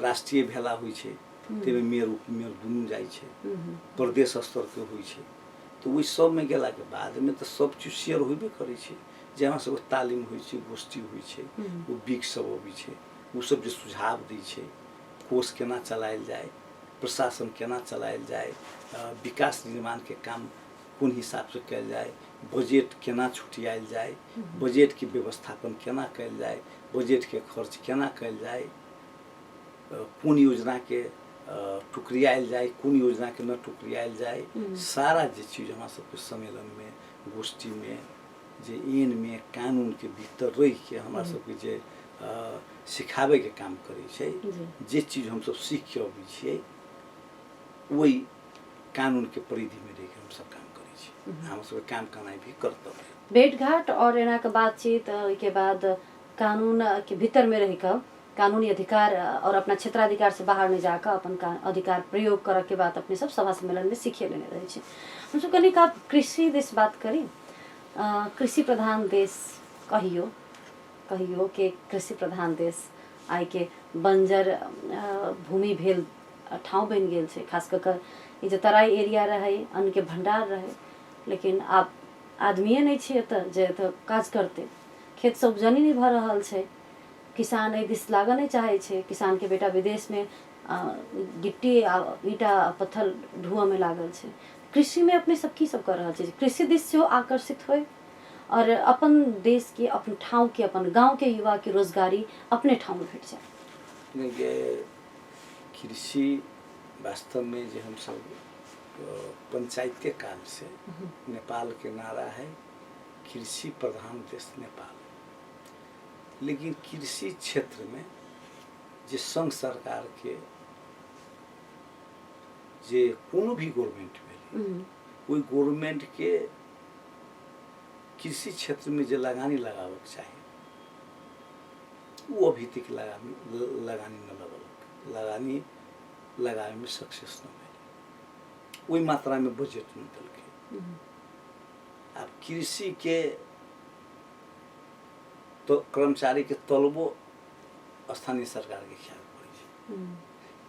राष्ट्रीय भेला होइ छै तेमे मेयर उपमेयर दुनू जाइ छै, प्रदेश स्तर के होइ छै। तो वही सब में गेला के बाद में तो सब चीज शेयर होबे करै छै। जे हमरा सबके तालीम होइ छै, गोष्ठी होइ छै, वो बिक सब अबै छै, वो सब जे सुझाव दै छै, कोष केना चलायल जाए, प्रशासन केना चलायल जाए, विकास निर्माण के काम कोन हिसाब से कयल जाए, बजट केना छुटियायल जाए, बजट के व्यवस्थापन केना कयल जाए, बजट के खर्च केना कयल जाए, कोन योजना के टुकरियायल जाए, कोन योजना के न टुकरियायल जाए, सारा जे चीज हमरा सबके सम्मेलन में गोष्ठी में जे एन में कानून के भीतर रह के हमरा सबके जे सिखावे के काम करे छै, जे चीज हम सब सीख के अबै छियै वही कानून के परिधि में रह के हम सब काम करे छी। हम सब काम करना भी कर्तव्य है।
भेंट घाट और एना के बातचीत के बाद कानून के भीतर में रह कर कानूनी अधिकार और अपना क्षेत्राधिकार से बाहर नहीं जाकर अपन अधिकार प्रयोग करे के बाद अपने सब सभा सम्मेलन में सीखे लेने रहे छे। हम सब कनिक आप कृषि देश बात करी, कृषि प्रधान देश कहियो के कृषि प्रधान देश आइ के बंजर भूमि भेल ठाव बन गेल छे, खास कर ये जो तराई एरिया रहे अन्न के भंडार रहे। लेकिन आप आदमीये नहीं छे एतऽ जे एतऽ काज करते, खेत से उपजनी नहीं भऽ रहल छे, किसान एहि दिस लागऽ नहीं चाहे छे। किसान के बेटा विदेश में गिट्टी ईटा पत्थर ढुआ में लागल छे। कृषि में अपने सब की सब कर रहल छे, कृषि दिस से आकर्षित होए और अपन देश के अपन ठाव के अपन गांव के युवा के रोजगारी अपने ठाव में भेट जाए।
कृषि वास्तव में जो हम सब पंचायत के काल से नेपाल के नारा है कृषि प्रधान देश नेपाल। लेकिन कृषि क्षेत्र में जे संघ सरकार के जे कोनो भी गवर्नमेंट में कोई गवर्नमेंट के कृषि क्षेत्र में जो लगानी लगावक चाहिए वो अभी तक लगानी न लगल, लगानी लगावे में सक्सेस न मिली, वही मात्रा में बजट न दिल। अब कृषि के तो कर्मचारी के तलबो स्थानीय सरकार के ख्याल पड़े।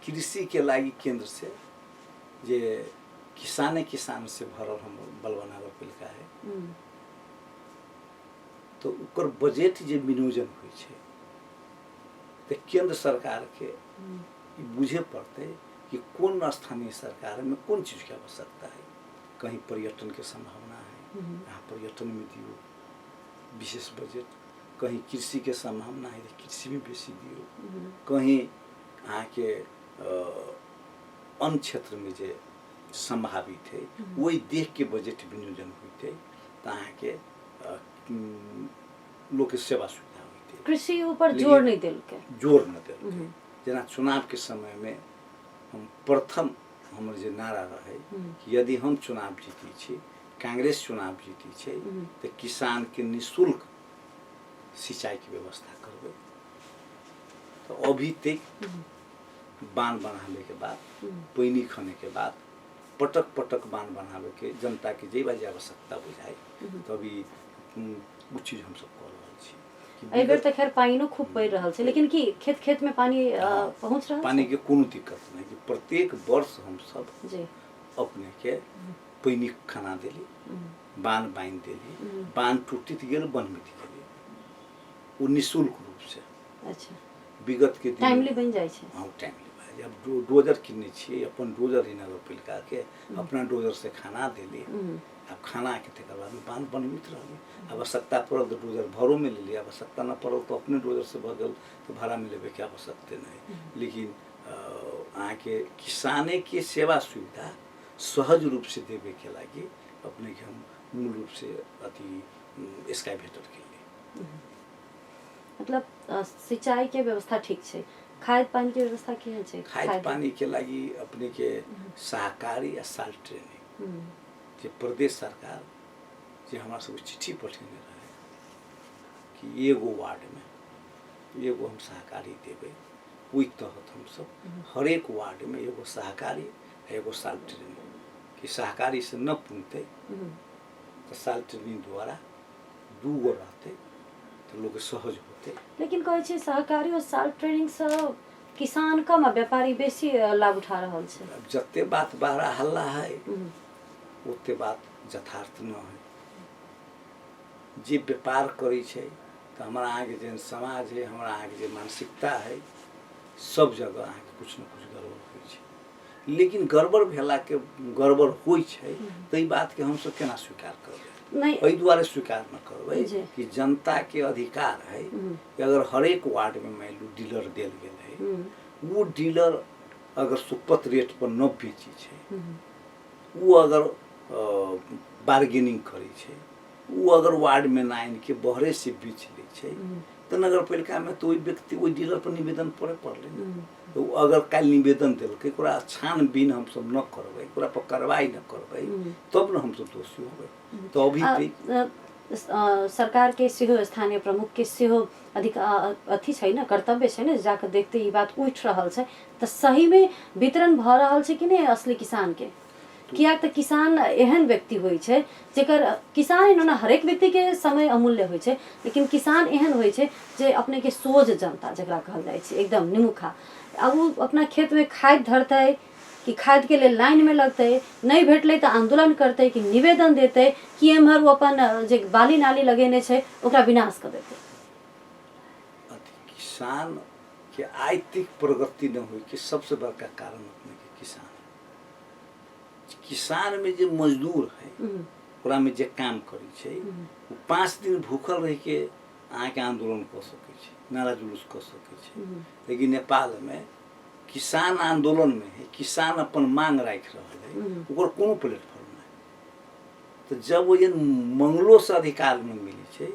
कृषि के लागी केंद्र से जे किसान से भरल हम बलबना पालिका है तो उकर बजट जे विनियोजन होइ छै तो केंद्र सरकार के बुझे पड़ते कि कौन स्थानीय सरकार में कौन चीज की आवश्यकता है। कहीं पर्यटन के संभावना है, यहाँ पर्यटन में दियो विशेष बजट, कहीं कृषि के संभावना है कृषि में बेसी दियो, कहीं यहाँ के अन्य क्षेत्र में जो संभावित है वही देख के बजट विनियोजन होते यहाँ के लोग के सेवा सुविधा होती।
कृषि ऊपर जोर नहीं दिल के,
जोर न दिल जना चुनाव के समय में हम प्रथम हमर जे नारा रहे कि यदि हम चुनाव जीती छी, कांग्रेस चुनाव जीती छै तो किसान के निःशुल्क सिंचाई की व्यवस्था करबे। तो अभी तक बांध बनाने के बाद, पानी खने के बाद पटक पटक बांध बनावे के जनता के जे बाजे आवश्यकता बुझाए तभी उ चीज हम सब कर रहल छी कि
एहि बेर तऽ खैर पानियो खूब पड़ि रहल छै, लेकिन कि खेत खेत में पानी पहुँच रहल
पानी
छै?
के कोनो दिक्कत नहीं कि प्रत्येक वर्ष हम सब
जी
अपने के पैनी खाना देली, बांध बांध देली, बांध टूटित गेल बनमित गेली, वो निःशुल्क रूप से।
अच्छा,
विगत के दिन
टाइमली बन जाइ छै?
हाँ टाइमली बन जाए। अब डोजर किने छियै, अपन डोजर ही नगर पालिका के अपना डोजर से खाना देली, अब खाना के तकर बाद में बांध बनमित रहली। आवश्यकता पड़ल तो डोजर भरो में ले ली, आवश्यकता न पड़ल तो अपने डोजर से भर गल तो भाड़ा में लेवे के आवश्यकता नहीं। लेकिन अहाँ के किसाने के सेवा सुविधा सहज रूप से देवे के लागी अपने के हम मूल रूप से अति स्काईवेटर के लिए
मतलब सिंचाई के व्यवस्था ठीक छै, खाद पानी के व्यवस्था केहन छै?
खाद पानी के लागी अपने के सहकारी आ साल ट्रेनिंग जे प्रदेश सरकार जे हमरा सब चिट्ठी पठेने रहे कि एगो वार्ड में एगो हम सहकारी देवे, ओहि तहत हम सब हर एक वार्ड में एगो सहकारी एगो साल ट्रेनिंग कि सहकारी से न पुनते तो साल ट्रेनिंग द्वारा 2 गो रहते तो लोग सहज होते।
लेकिन कहै छै सहकारी और साल ट्रेनिंग से किसान कम आ व्यापारी बेसी लाभ उठा रहल छै।
अब जते बात बाहर हल्ला है ओते बात यथार्थ न है। जे व्यापार करै छै तो हमारा आगे जे समाज है, हमारा आगे जे मानसिकता है, सब जगह आगे कुछ न कुछ गड़बड़ होइ छै। लेकिन गड़बड़ भेला के गड़बड़ होइ छै तो ई बात के हम सब केना स्वीकार करबै?
नहीं,
एहि दुआरे स्वीकार न करबै
जी।
कि जनता के अधिकार है कि अगर हर एक वार्ड में मान लो डीलर देल गेल है, वो डीलर अगर सुपथ रेट पर न बेची छै, वो अगर बार्गेनिंग करै छै, वो अगर वार्ड में ना आनि के बहरे से बेच लै छै तो नगर पालिका में तो व्यक्ति वही डीलर पर निवेदन पड़े पड़ले। तो अगर काल निवेदन दिलकै ओकरा छानबीन हम सब न करबै, ओकरा पर कार्रवाई न करबै तब न हम सब दोषी होबै। तो अभी
सरकार के सेहो स्थानीय प्रमुख के सेहो अधिकार अथी छै न, कर्तव्य छै न, जाके देखते ई बात उठ रहल छै तो सही में वितरण भ रहल छै कि नहीं असली किसान के? किया तो किसान एहन व्यक्ति होइ छै जेकर किसान एना हरेक व्यक्ति के समय अमूल्य होइ छै, लेकिन किसान एहन होइ छै जे अपने के सोझ जनता जकरा कहल जाइ छै एकदम निमुखा, अब वो अपना खेत में खाद धरतै कि खाद के लिए लाइन में लगतै, नहीं भेटलै तो आंदोलन करतै कि निवेदन देतै कि एम्हर वो अपन जे बाली नाली लगेने छै ओकरा विनाश कर देतै।
किसान के आर्थिक प्रगति न होइ के सबसे बड़का कारण अपने के किसान किसान में जे मजदूर है ओकरा में जे काम करै छै वो 5 दिन भूखल रह के अहाँ के आंदोलन कर सकै छै, नारा जुलूस कर सकै छै। लेकिन नेपाल में किसान आंदोलन में है, किसान अपन मांग राख रहल है, ओकर कोनो प्लेटफॉर्म नहीं। तो जब वो मंगलो से अधिकार न मिली छै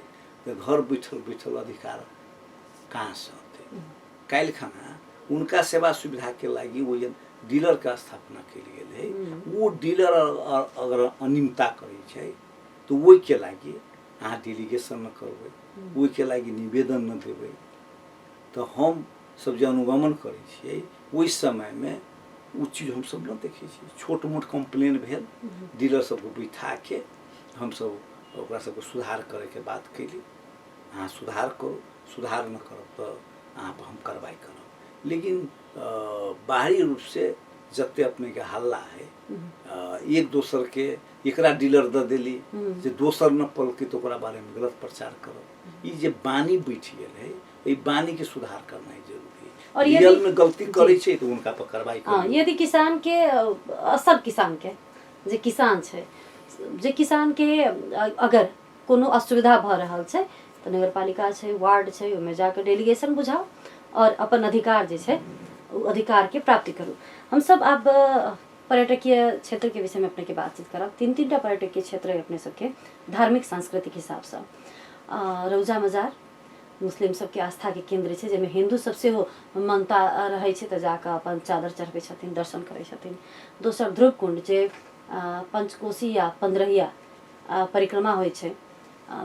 तो घर बैठल बैठल अधिकार कहाँ से होते? काल खाना उनका सेवा सुविधा के लागी वो डीलर का स्थापना कल गेल है, वो डीलर अगर अनियमितता करे छै तो वही के लागी अहाँ डेलीगेशन न करबै, वही के लागी निवेदन न देबै तो हम सब जे अनुगमन करै छियै ओहि समय में वो चीज हम सब न देखै छियै। छोट मोट कंप्लेन भेल डीलर सबको बैठा के हम सब ओकरा सबके सुधार करे के बात कैली, अहाँ सुधार करू, सुधार न करब तो अहाँ पर हम कार्रवाई करब। लेकिन बाहरी रूप से जते अपने के हल्ला है एक दोसर के एकरा डीलर द देली जे दोसर न पलके तो ओकरा बारे में गलत प्रचार करब, ई जे बानी बैठ गेल है ई बानी के सुधार करना है जरूरी है। और रियल में गलती करे छै तो उनका पर कार्रवाई करब।
यदि किसान के असल किसान के जे किसान छै, जे किसान के अगर कोनो असुविधा भ रहल छै तो नगरपालिका छै, वार्ड छै, ओमे जाके डेलीगेशन बुझाओ और अपन अधिकार जे छै अधिकार के प्राप्ति करू। हम सब अब पर्यटकीय क्षेत्र के विषय में अपने के बातचीत करब। 3-3टा पर्यटकीय क्षेत्र है अपने सबके धार्मिक सांस्कृतिक हिसाब से। रौजा मजार मुस्लिम सबके आस्था के केंद्र छै, जेमे हिंदू सब सेहो मानता रहे छै तो जाके अपन चादर चढ़बै छथिन, दर्शन करै छथिन। दोसर ध्रुव कुंड जे पंचकोशी या 15हिया परिक्रमा होइ छै,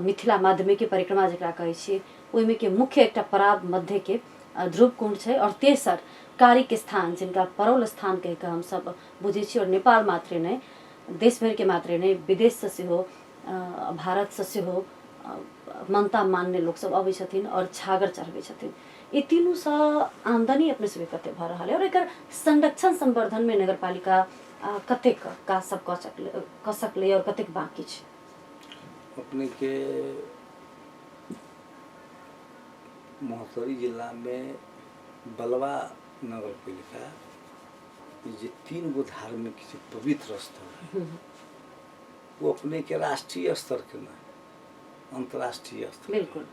मिथिला माध्यमिक परिक्रमा जकरा कहै छियै, ओहिमे के मुख्य एकटा पड़ाव मध्य के ध्रुव कुंड छै और तेसर कारिक स्थान जिनका परौल स्थान कह के हम सब बुझे छी और नेपाल मात्रै नै देश भर के मात्रै नै विदेश से सेहो भारत से सेहो मनता मान्ने लोग सब अबै छथिन और छागर चढ़बै छथिन। ये तीनों सा आमदनी अपने सब कते भ रहल है और एकर संरक्षण संवर्धन में नगरपालिका कतेक का सब क सकले और कतेक बाकी छै।
अपने के महोत्तरी जिला में बलवा नगर पालिका जे 3 गो धार्मिक पवित्र स्थल है वो अपने के राष्ट्रीय स्तर के ना अंतर्राष्ट्रीय स्तर
बिल्कुल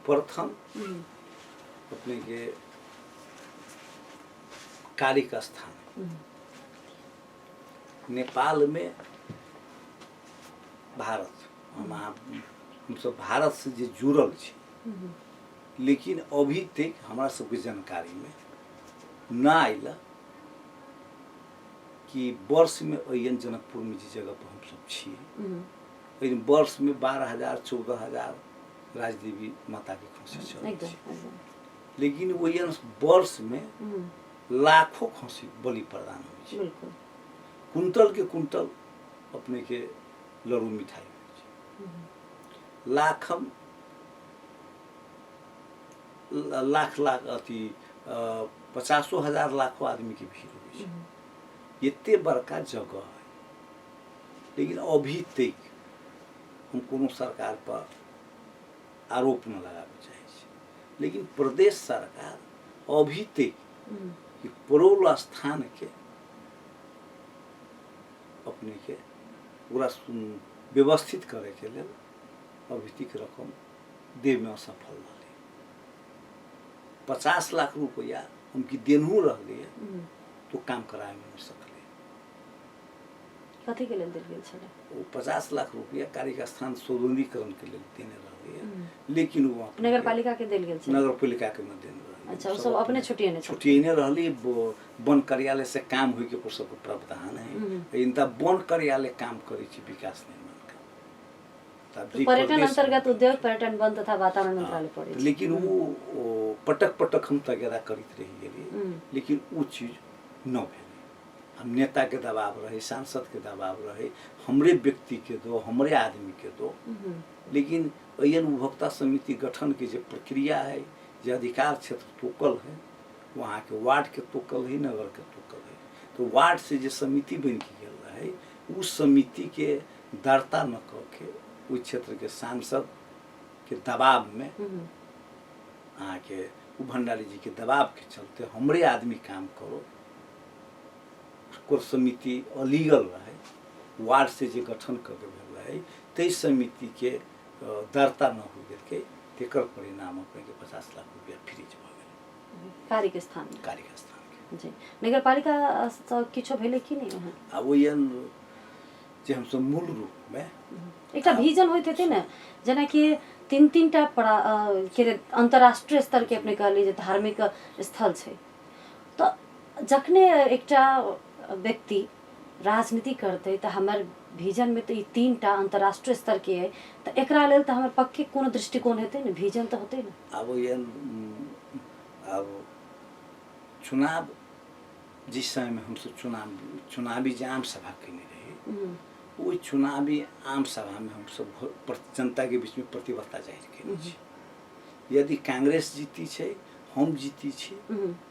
प्रथम अपने के कारिक स्थान नेपाल में भारत हम सब भारत से जे जुड़ल छी लेकिन अभी तक हमारा सबके जानकारी में ना आइला कि वर्ष में अयन जनकपुर में जिस जगह पर हम सब छी लेकिन वर्ष में 12,000 14,000 राजदेवी माता के खसी चल लेकिन वही वर्ष में लाखों खसी बलि प्रदान हो कुंटल के कुंटल अपने के लड़ू मिठाई लाखम लाख लाख अति 50,000 लाखों आदमी की भीड़ हो इतने बड़का जगह है लेकिन अभी तक हम कोनो सरकार पर आरोप न लगावे चाहे लेकिन प्रदेश सरकार अभी तक परौल स्थान के अपने के पूरा व्यवस्थित करे के लिए अभी तक रकम दे में असफल रही 50 लाख रुपया उनकी देनहू रह गए तो काम कराए में न सकले
कथी के लेल देल गेल छले
वो 50 लाख रुपया कारिक स्थान सौंदर्यीकरण के लिए देने रह गए लेकिन वो
नगर पालिका के देल गेल छले
नगर पालिका के में देने रह
अच्छा वो सब अपने
छुट्टिए रहली वन कार्यालय से काम हुई के पर सब प्रावधान है इनता वन कार्यालय काम करे छी विकास निर्माण का
पर्यटन अंतर्गत उद्योग पर्यटन वन तथा वातावरण मंत्रालय पड़े
लेकिन वो पटक पटक हम तगेरा करित रही गेली लेकिन वो चीज न भेल हम नेता के दबाव रहे सांसद के दबाव रहे हमरे व्यक्ति के दो हमरे आदमी के दो लेकिन अयन उपभोक्ता समिति गठन की जो प्रक्रिया है जो अधिकार क्षेत्र तोकल है वहाँ के वार्ड के तोकल है नगर के तोकल है तो वार्ड से जो समिति बन के गल है उस समिति के दरता न करके उस क्षेत्र के सांसद के दबाव में आके भंडारी जी के दबाव के चलते हमरे आदमी काम करो उसको समिति अलीगल रहे वार्ड से जो गठन करके रहे ते समिति के दरता न हो के तेकर परिणाम अपने के 50 लाख रुपया फ्रीज भ गेल
कारिक स्थान
के
जी नगरपालिका से किछो भेले कि नहीं वहाँ
आ ओयन जे हम सब मूल रूप में
एकटा विजन होइत हेतै न जेना कि 3 टा के अंतर्राष्ट्रीय स्तर के अपने कहली जे धार्मिक स्थल छै तो जखने एकटा व्यक्ति राजनीति करते तो हमार विजन में तो ये 3 टा अंतर्राष्ट्रीय स्तर के है तो एकरा लेल तो हमार पक्के कोनो दृष्टिकोण हेतै न विजन तो होतै न
अब ये अब चुनाव जिस समय में हम सब चुनावी आम सभा करने रहे वो चुनावी आम सभा में हम सब जनता के बीच में प्रतिबद्धता जाहिर केने यदि कांग्रेस जीती है हम जीती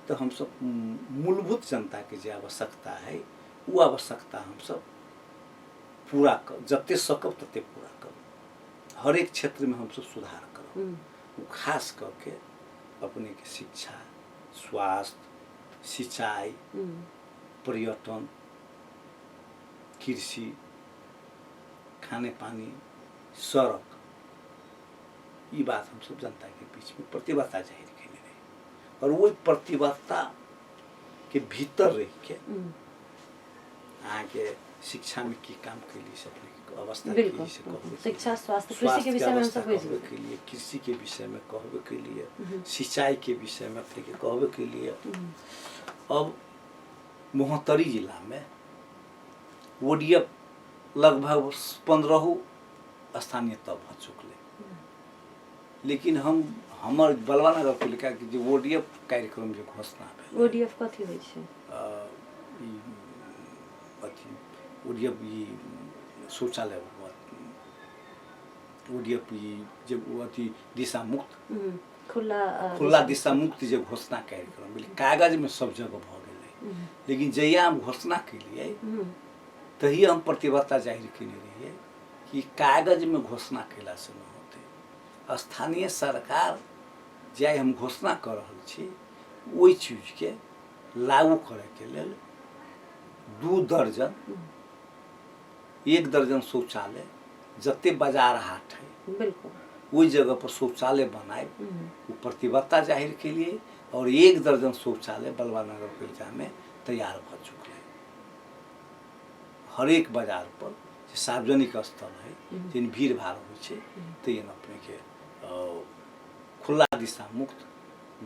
तो हम सब मूलभूत जनता के जो आवश्यकता है वो आवश्यकता हम सब पूरा कर जते सकब तते पूरा कर हर एक क्षेत्र में हम सब सुधार करो खास करके अपने के शिक्षा स्वास्थ्य सिंचाई पर्यटन कृषि खाने पानी सड़क ये बात हम सब जनता के बीच में प्रतिबद्धता जाहिर केने रहे और वो प्रतिबद्धता के भीतर रह के आगे शिक्षा में की काम के लिए अपने अवस्था के लिए
शिक्षा स्वास्थ्य कृषि के विषय में सब
के लिए कृषि के विषय में कहबे के लिए सिंचाई के विषय में अपने के कहबे के लिए अब महोत्तरी जिला में ओडीएफ लगभग 15 स्थानीय तब हो चुकले लेकिन हमर बलवा नगरपालिका के जो ओडीएफ कार्यक्रम जो घोषणा भेल
ओडीएफ कथी होइ छै
ई अथी ओडीएफ ई शौचालय ओडीएफ ई जब अथी दिशा मुक्त खुला दिशा मुक्त जो घोषणा कार्यक्रम भेल कागज में सब जगह भ गेलै लेकिन जहिया हम घोषणा केलिए तही हम प्रतिबद्धता जाहिर केने रहिए कि कागज में घोषणा केला से न होते स्थानीय सरकार जे हम घोषणा कर रहल छी ओहि चीज के लागू करे के लेल 2 दर्जन 1 दर्जन शौचालय जते बाजार हाट है
बिल्कुल
वही जगह पर शौचालय बनाए वो प्रतिबद्धता जाहिर के लिए और 1 दर्जन शौचालय बलवा नगरपालिका में तैयार भ चुके हैं। हर एक बाजार पर सार्वजनिक स्थल है जिन भीड़ भाड़ हो तेन अपने के खुला दिशा मुक्त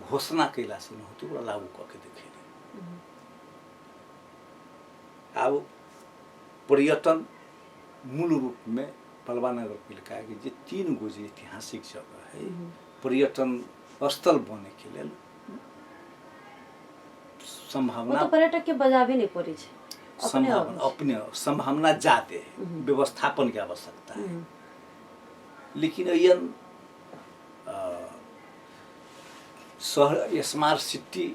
घोषणा कैला से न होते ओकरा लागू करके देखे अब पर्यटन मूल रूप में बलवा नगरपालिका के जे 3 गो जे ऐतिहासिक जगह है पर्यटन स्थल बने के लिए संभावना
तो पर्यटक के बजावे नहीं पड़े छै
अपने संभावना जाते है व्यवस्थापन की आवश्यकता है लेकिन यन शहर स्मार्ट सिटी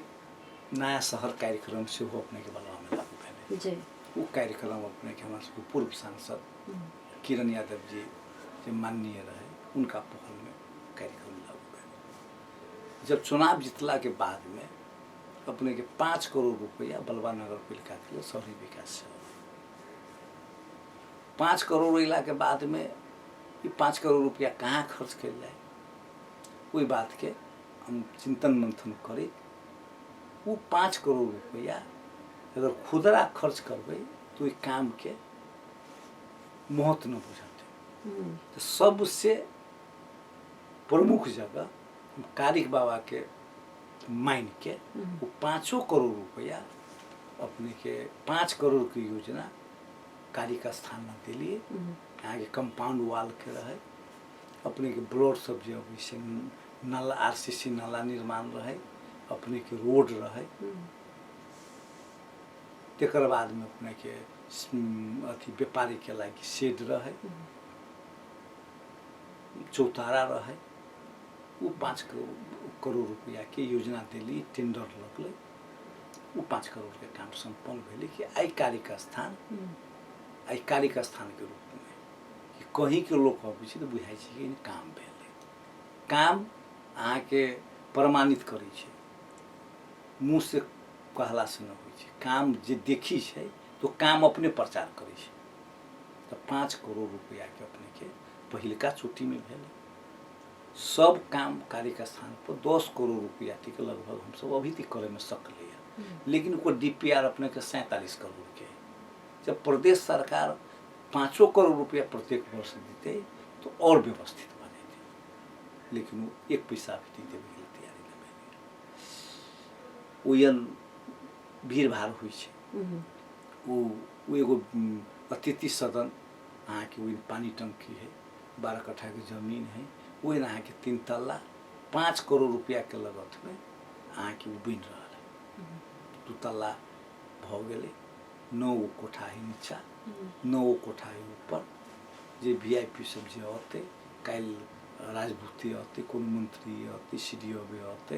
नया शहर कार्यक्रम से हो अपने के बलवा में लागू भेले वो कार्यक्रम अपने के हमारे पूर्व सांसद किरण यादव जी जो माननीय रहे उनका पहल में कार्यक्रम लागू भेले जब चुनाव जीतला के बाद में अपने के 5 करोड़ रुपया बलवा नगरपालिका के लिए शहरी विकास से 5 करोड़ अला के बाद में ये 5 करोड़ रुपया कहाँ खर्च कल जाए वही बात के हम चिंतन मंथन करें वो 5 करोड़ रुपया अगर खुदरा खर्च करबे तो ये काम के महत्व न बुझाते तो सबसे प्रमुख जगह हम कारिक बाबा के माइन के वो 5 करोड़ रुपया अपने के 5 करोड़ की योजना कारिक स्थान में दिलिए यहाँ के कंपाउंड वाल के रहे अपने के ब्लॉड सब जो से नाला आरसीसी नाला निर्माण रहे अपने के रोड रहे तेकर बाद में अपने के अथी व्यापारी के लागी शेड रहे चौतारा रहे वो 5 करोड़ रुपया के योजना दिली टेंडर लगल वो 5 करोड़ के काम संपन्न भेले कि आई कारिक स्थान के रूप में कि कहीं के लोग अबै तो बुझाई कि काम भेले काम अहाँ के प्रमाणित करै छै मुँह से कहला से न होइ छै काम जे देखी छै तो काम अपने प्रचार करै छै तो 5 करोड़ रुपया के अपने के पहिलका चोटी में भेले सब काम कारिक स्थान पर 10 करोड़ रुपया के लगभग हम सब अभी तक करे में सकले लेकिन वो डीपीआर अपने के 47 करोड़ के जब प्रदेश सरकार 5 करोड़ रुपया प्रत्येक वर्ष देते तो और व्यवस्थित बन जाते लेकिन वो 1 पैसा भी देवे के तैयारी न भेले ओयन भीड़ भाड़ हुई छै वो एगो अतिथि सदन अहाँ के वो पानी टंकी है 12 कट्ठा के जमीन है वो अहाँ के 3 तल्ला 5 करोड़ रुपया के लागत में अहाँ के वो बन रहा है 2 तल्ला भ गेले 9 गो कोठा है नीचा 9 गो कोठा है ऊपर जे वीआईपी सब जे आते काल राजभूति आते कोन मंत्री आते सीडीओ भी आते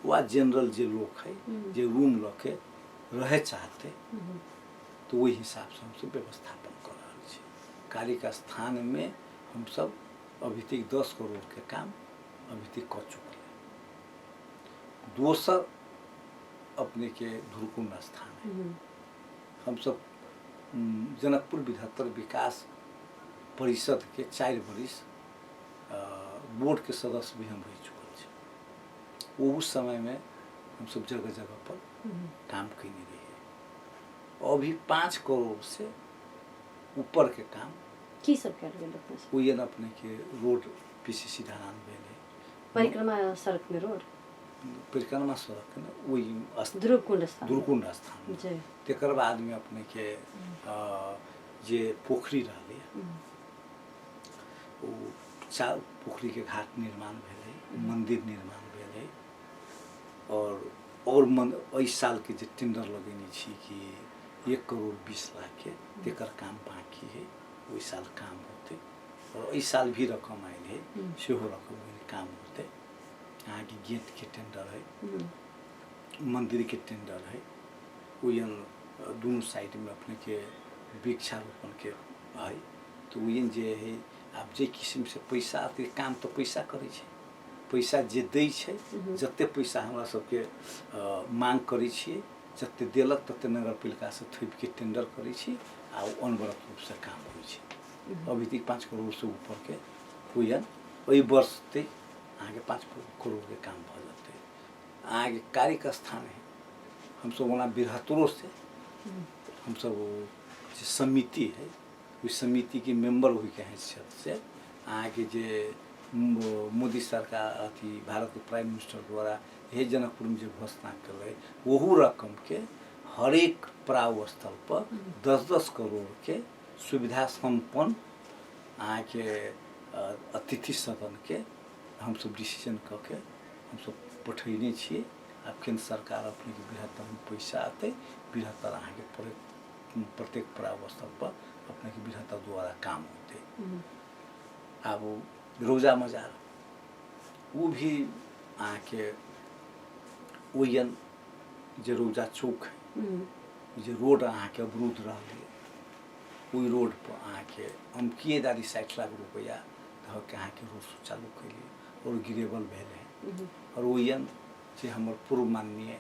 वा जनरल जे लोग है जे रूम लके रहे चाहते तो वही हिसाब से हम सब व्यवस्थापन कर रहा है कारिक स्थान में हम सब अभी तक 10 करोड़ के काम अभी तक कर चुके हैं दोसर अपने के धुरकुंड स्थान है हम सब जनकपुर विधत्तर विकास परिषद के 4 वर्ष बोर्ड के सदस्य भी हम रह चुके हैं वो उस समय में हम सब जगह जगह पर काम करने रहे अभी 5 करोड़ से ऊपर के काम
की सब कर गेल
वो ये अपने के रोड पीसीसी ढलान भेले
परिक्रमा सड़क में रोड
परिक्रमा सड़क में वही
ध्रुवकुंड
स्थान
जी
तेकर बाद में अपने के जे पोखरी रहले वो 4 पोखरी के घाट निर्माण भेले मंदिर निर्माण भेल है और मन एहि साल के जे टेंडर लगेने छी कि 1,20,00,000 के तेकर काम बाकी है, ओहि साल काम होते और एहि साल भी रकम आयल है, सेहो रकम काम होते। अहाँ के गेट के टेंडर है, मंदिर के टेंडर है, ओयन दोनों साइड में अपने के वृक्षारोपण के है। तो ओयन जे है आब जे किस्म से पैसा आते काम तो पैसा करे छे, पैसा जे दै छे, जते पैसा हमरा सबके मांग करे छिए, जते देलक तते नगरपालिका से थोप के टेंडर करे छी आ अनवरत रूप से काम होय छे। अभी तक 5 करोड़ से ऊपर के ओयन ओहि वर्ष तक अहाँ के 5 करोड़ के काम भ जते। अहाँ के कार्य स्थान है, हम सब वहाँ बृहत्तरों से हम सब जो समिति है, उस समिति के मेंबर हुई के हैसियत से अहाँ के जे मोदी सरकार अथी भारत के प्राइम मिनिस्टर द्वारा यह जनकपुर में जो घोषणा कर वहू रकम के हर एक प्राव स्थल पर 10-10 करोड़ के सुविधा संपन्न अहाँ के अतिथि सदन के हम सब डिसीजन करके हम सब पठैने छिए। अब केंद्र सरकार अपने के बृहत्तर में पैसा आते, बृहत्तर अहाँ के प्रत्येक प्राव स्थल पर अपने के बृहत्तर द्वारा काम होते। अब रोजा मजार वो भी अहाँ के ओयन जे रोजा चौक है, जे रोड अहाँ के अवरुद्ध रहे, वही रोड पर अहाँ के हम किए दारी 60 लाख रुपया धऽ के अहाँ के रोड चालू कैलिए और गिरेबल भेल है। और ओयन जे हमर पूर्व माननीय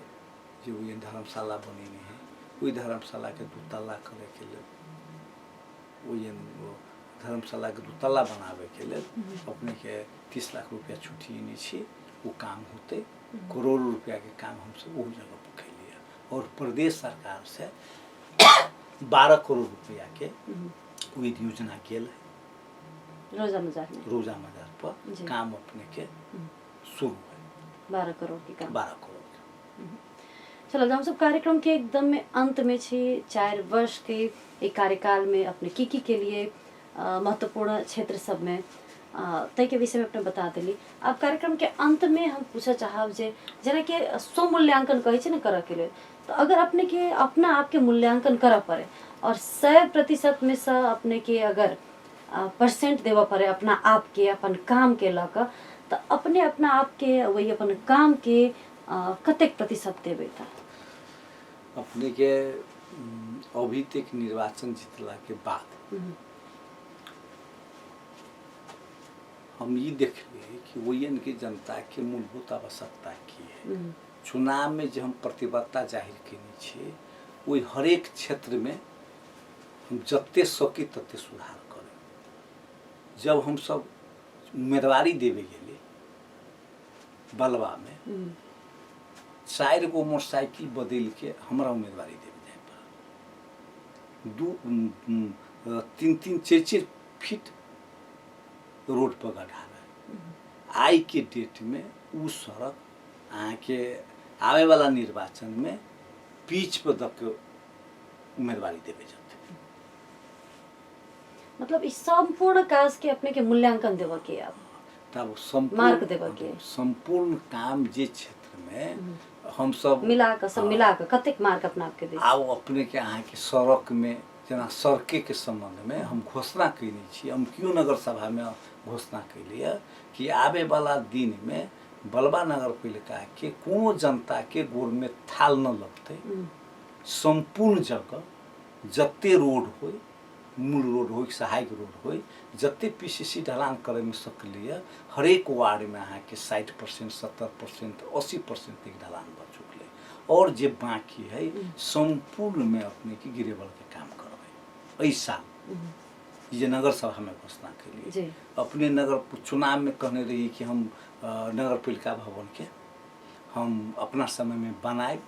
जे ओयन धर्मशाला बनेने है, वही धर्मशाला के 2 तल्ला करे के लिए ओयन धर्मशाला के 2 तल्ला बनावे के लिए अपने के 30 लाख रुपया छुटिए छी, वो काम होते। करोड़ रुपया के काम हमसे वो जगह पर कैलिए और प्रदेश सरकार से 12 करोड़ रुपया के वही योजना गेल है।
रोजा मजार में
रोजा मजार पर काम अपने के शुरू है।
12 करोड़ के काम,
12 करोड़।
चलो हम सब कार्यक्रम के एकदम में अंत में छे। 4 वर्ष के एक कार्यकाल में अपने की के लिए महत्वपूर्ण क्षेत्र सब में तय के विषय में अपने बता दिली। अब कार्यक्रम के अंत में हम पूछा चाहब जे जना के स्वमूल्यांकन कहे छे न करे के लिए, तो अगर अपने के अपना आप के मूल्यांकन करे पड़े और 100% में से अपने के अगर परसेंट देवा पड़े अपना आप के अपन काम के लक, तो अपने अपना आप के वही अपन काम के कतेक प्रतिशत देवे था?
अपने के अभी तक निर्वाचन जीतला के बाद हम ये देख लिए कि वोयन के जनता के मूलभूत आवश्यकता की है। चुनाव में जो हम प्रतिबद्धता जाहिर केने छे, वही हर एक क्षेत्र में हम जत्ते सके तत्ते सुधार करें। जब हम सब उम्मीदवारी देवे गेले बलवा में 4 गो मोटरसाइकिल बदल के हमरा उम्मीदवारी देवे जाए पड़ा। 3-3 4-4 फीट रोड पर गड्ढा है। आज के डेट में वो सड़क अहाँ के आवे वाला निर्वाचन में बीच पर दब के उम्मीदवारी देवे जाते।
मतलब इस संपूर्ण काज के अपने के मूल्यांकन देवा के अब
तब
मार्क देवा के
संपूर्ण काम जे क्षेत्र में हम सब
मिला के कतेक मार्क अपना आप के दे।
आब अपने के अहाँ के सड़क में जना सड़के के संबंध में हम घोषणा कैने छी। हम क्यों नगर सभा में घोषणा कैलिए कि आवे वाला दिन में बलवा नगर पालिका के कोनो जनता के गोर में थाल न लगते। संपूर्ण जगह जत्ते रोड हो, मूल रोड हो, सहायक रोड हो, जत्ते पीसीसी ढलान करे में सकलिए हर एक वार्ड में अहाँ के 60%, 70%, 80% तक ढलान भ चुकले और जे बाकी है संपूर्ण में अपने के गिरेबल के काम करबे। ऐसा ये नगर सभा में घोषणा के लिए अपने नगर चुनाव में कहने रही कि हम नगर पालिका भवन के हम अपना समय में बनाए,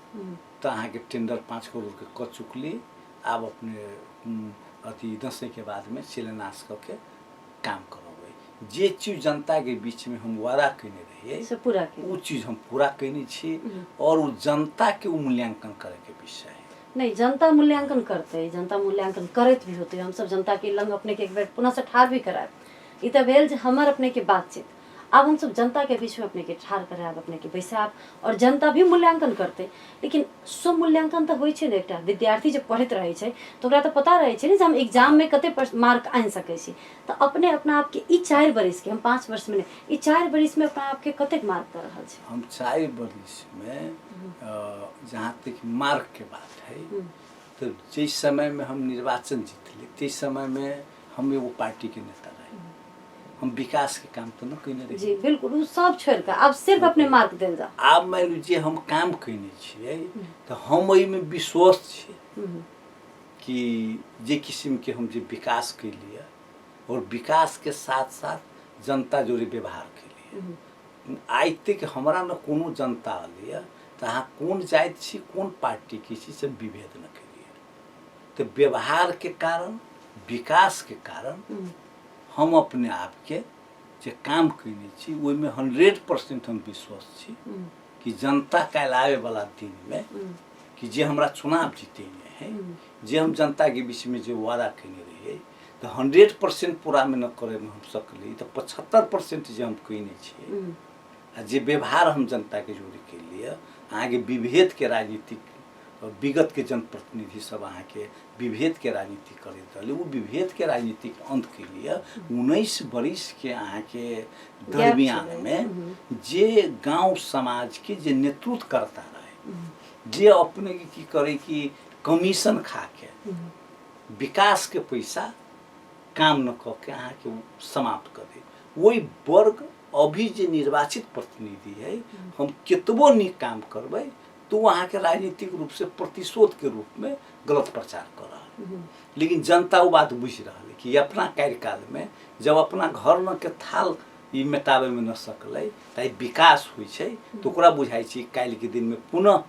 तो अहाँ के टेंडर 5 करोड़ के कर चुकली। अब अपने अति 10 के बाद में शिलान्यास करके काम करबे। जे चीज जनता के बीच में हम वादा कैने रहिए
से पूरा
वो चीज हम पूरा कैने छी और वो जनता के मूल्यांकन करे के विषय है।
नहीं, जनता मूल्यांकन करते, जनता मूल्यांकन करत भी होते। हम सब जनता के लंग अपने के एक बार पुनः से ठार भी कराए। इ त भेल जे हमर अपने के बातचीत अब हम सब जनता के बीच में अपने के ठाढ़ कराब, अपने के बैसाब और जनता भी मूल्यांकन करते। लेकिन स्व मूल्यांकन तो होइ छै ने, एकटा विद्यार्थी जब पढ़ैत रहै छै तो ओकरा तो पता रहै छै ने जे हम एग्जाम में कते मार्क आनि सकै छी। तो अपने अपना आप के ई 4 बरिस के, हम 5 वर्ष में नहीं, ई 4 बरिस में अपना आप के कते मार्क कर रहल छै?
हम 4 बरिस में जहाँ तक मार्क के बात है, तो जिस समय में हम निर्वाचन जीतले, जिस समय में हम एगो पार्टी के नेता रहे, हम विकास के काम तो न कइने रही।
जी बिल्कुल, उ सब छोड़ के अब सिर्फ अपने मार्क देल जा।
आब मान लीजिए हम काम कइने छियै तो हम एहि में विश्वास छियै कि जे किस्म के हम जे विकास कैलिए और विकास के साथ साथ जनता जोड़े व्यवहार कैलिए। आज तक हमरा न कोनो जनता अलिए तो अहाँ कोन जाइत छी, कोन पार्टी के छी, से विभेद न कैलिए। तो व्यवहार के कारण, विकास के कारण हम अपने आप के जे काम कैने छी ओहि में 100% हम विश्वास छी कि जनता काल्हि आवे वाला दिन में कि जे हमरा चुनाव जीतेने है, जे हम जनता के बीच में जे वादा कैने रहिए, तो 100% पूरा में न करे में हम सकली, तो 75% जे हम कैने छियै आ जे व्यवहार हम जनता के जोड़े के लिए आगे विभेद के राजनीतिक और विगत के जनप्रतिनिधि सब अहाँ के विभेद के राजनीति करते रहे, वो विभेद के राजनीतिक अंत के लिए 19 बरिस के अहाँ के दरमियान में जे गांव समाज के जे नेतृत्व करता रहे, जे अपने की करे कि कमीशन खा के विकास के पैसा काम न करके अहाँ के समाप्त कर दे, वही वर्ग अभी जे निर्वाचित प्रतिनिधि है, हम कितबो नीक काम करबै तो वहाँ के राजनीतिक रूप से प्रतिशोध के रूप में गलत प्रचार कर रहा है। लेकिन जनता वो बात बुझ रहा है कि अपना कार्यकाल में जब अपना घर में के थाल ई मेटाबे में न सकलै, ताई विकास हुई छै, तो ओकरा बुझाई छै काल्हि के दिन में पुनः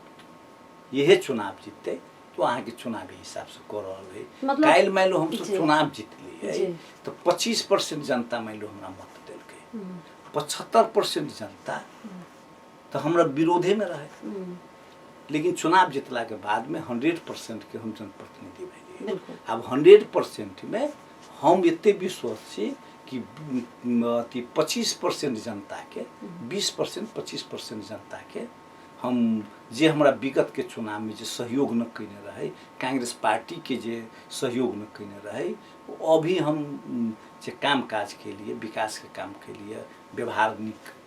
यह चुनाव जीतते, तो अहाँ के चुनावी हिसाब से कर रहा है।
मतलब
काल्हि मान लो हम सब चुनाव जीतली है तो 25% जनता मान लो हमरा मत देलकै, 75% जनता तो हमरा विरोधे में रहे। लेकिन चुनाव जीतला के बाद में 100% के हम जनप्रतिनिधि भेलिए। अब 100% में हम इतने विश्वास छी कि 25% जनता के, 20% 25% जनता के हम जे हमरा विगत के चुनाव में जे सहयोग न कैने रहे, कांग्रेस पार्टी के जे सहयोग न कैने रहे, अभी हम जे काम काज के लिए, विकास के काम के लिए, व्यवहार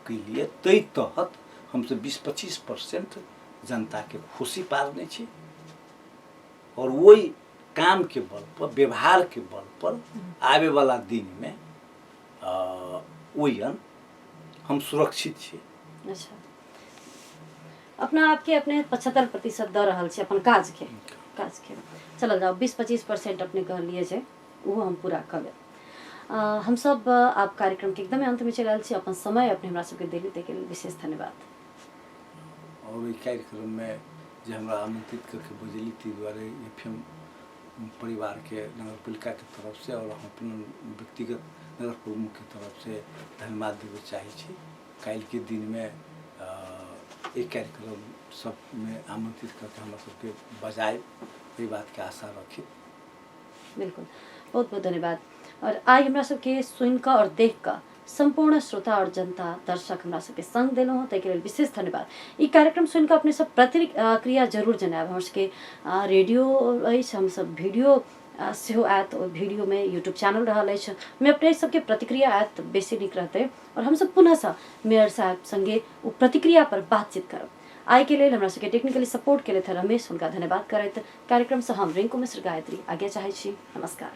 के लिए, तै तहत हमसे 20-25% जनता के खुशी पारने छी और वही काम के बल पर, व्यवहार के बल पर आवे वाला दिन में वही हम सुरक्षित छी।
अच्छा, अपना आपके अपने 75% दऽ रहल छै अपन काज के चलल जाओ, 20-25% अपने कह लिए छै वो हम पूरा कर लेब। हम सब आप कार्यक्रम के एकदम अंत में चल आयल छी, अपन समय अपने हमरा सबके देली ताहि लेल विशेष धन्यवाद।
और ई कार्यक्रम में जे हमरा आमंत्रित करके बजेली ती द्वारे FM परिवार के नगरपालिका के तरफ से और हम अपन व्यक्तिगत नगर प्रमुख के तरफ से धन्यवाद देवे चाहे छी। काल्हि के दिन में एक कार्यक्रम सब में आमंत्रित करके हमरा सबके बजाय ये बात के आशा रखी।
बिल्कुल, बहुत बहुत धन्यवाद। और आज हमरा सबके सुन का और देख का संपूर्ण श्रोता और जनता दर्शक हमरा सबके संग देलहुँ हँ, ताहि के लेल विशेष धन्यवाद। ई कार्यक्रम सुन के अपने सब प्रतिक्रिया जरूर जनाब। हमर सबके रेडियो अछि, हम सब वीडियो सेहो आयत, और वीडियो में यूट्यूब चैनल रहल अछि, में अपने सबके प्रतिक्रिया आयत बेसी नीक रहते और हम सब पुनः सँ मेयर साहब संगे ओ प्रतिक्रिया पर बातचीत करब। आई के लेल हमरा सबके टेक्निकली सपोर्ट के लिए रमेश, हुनका धन्यवाद करैत कार्यक्रम से हम रिंकू मिश्र गायत्री आगे चाहे छी। नमस्कार।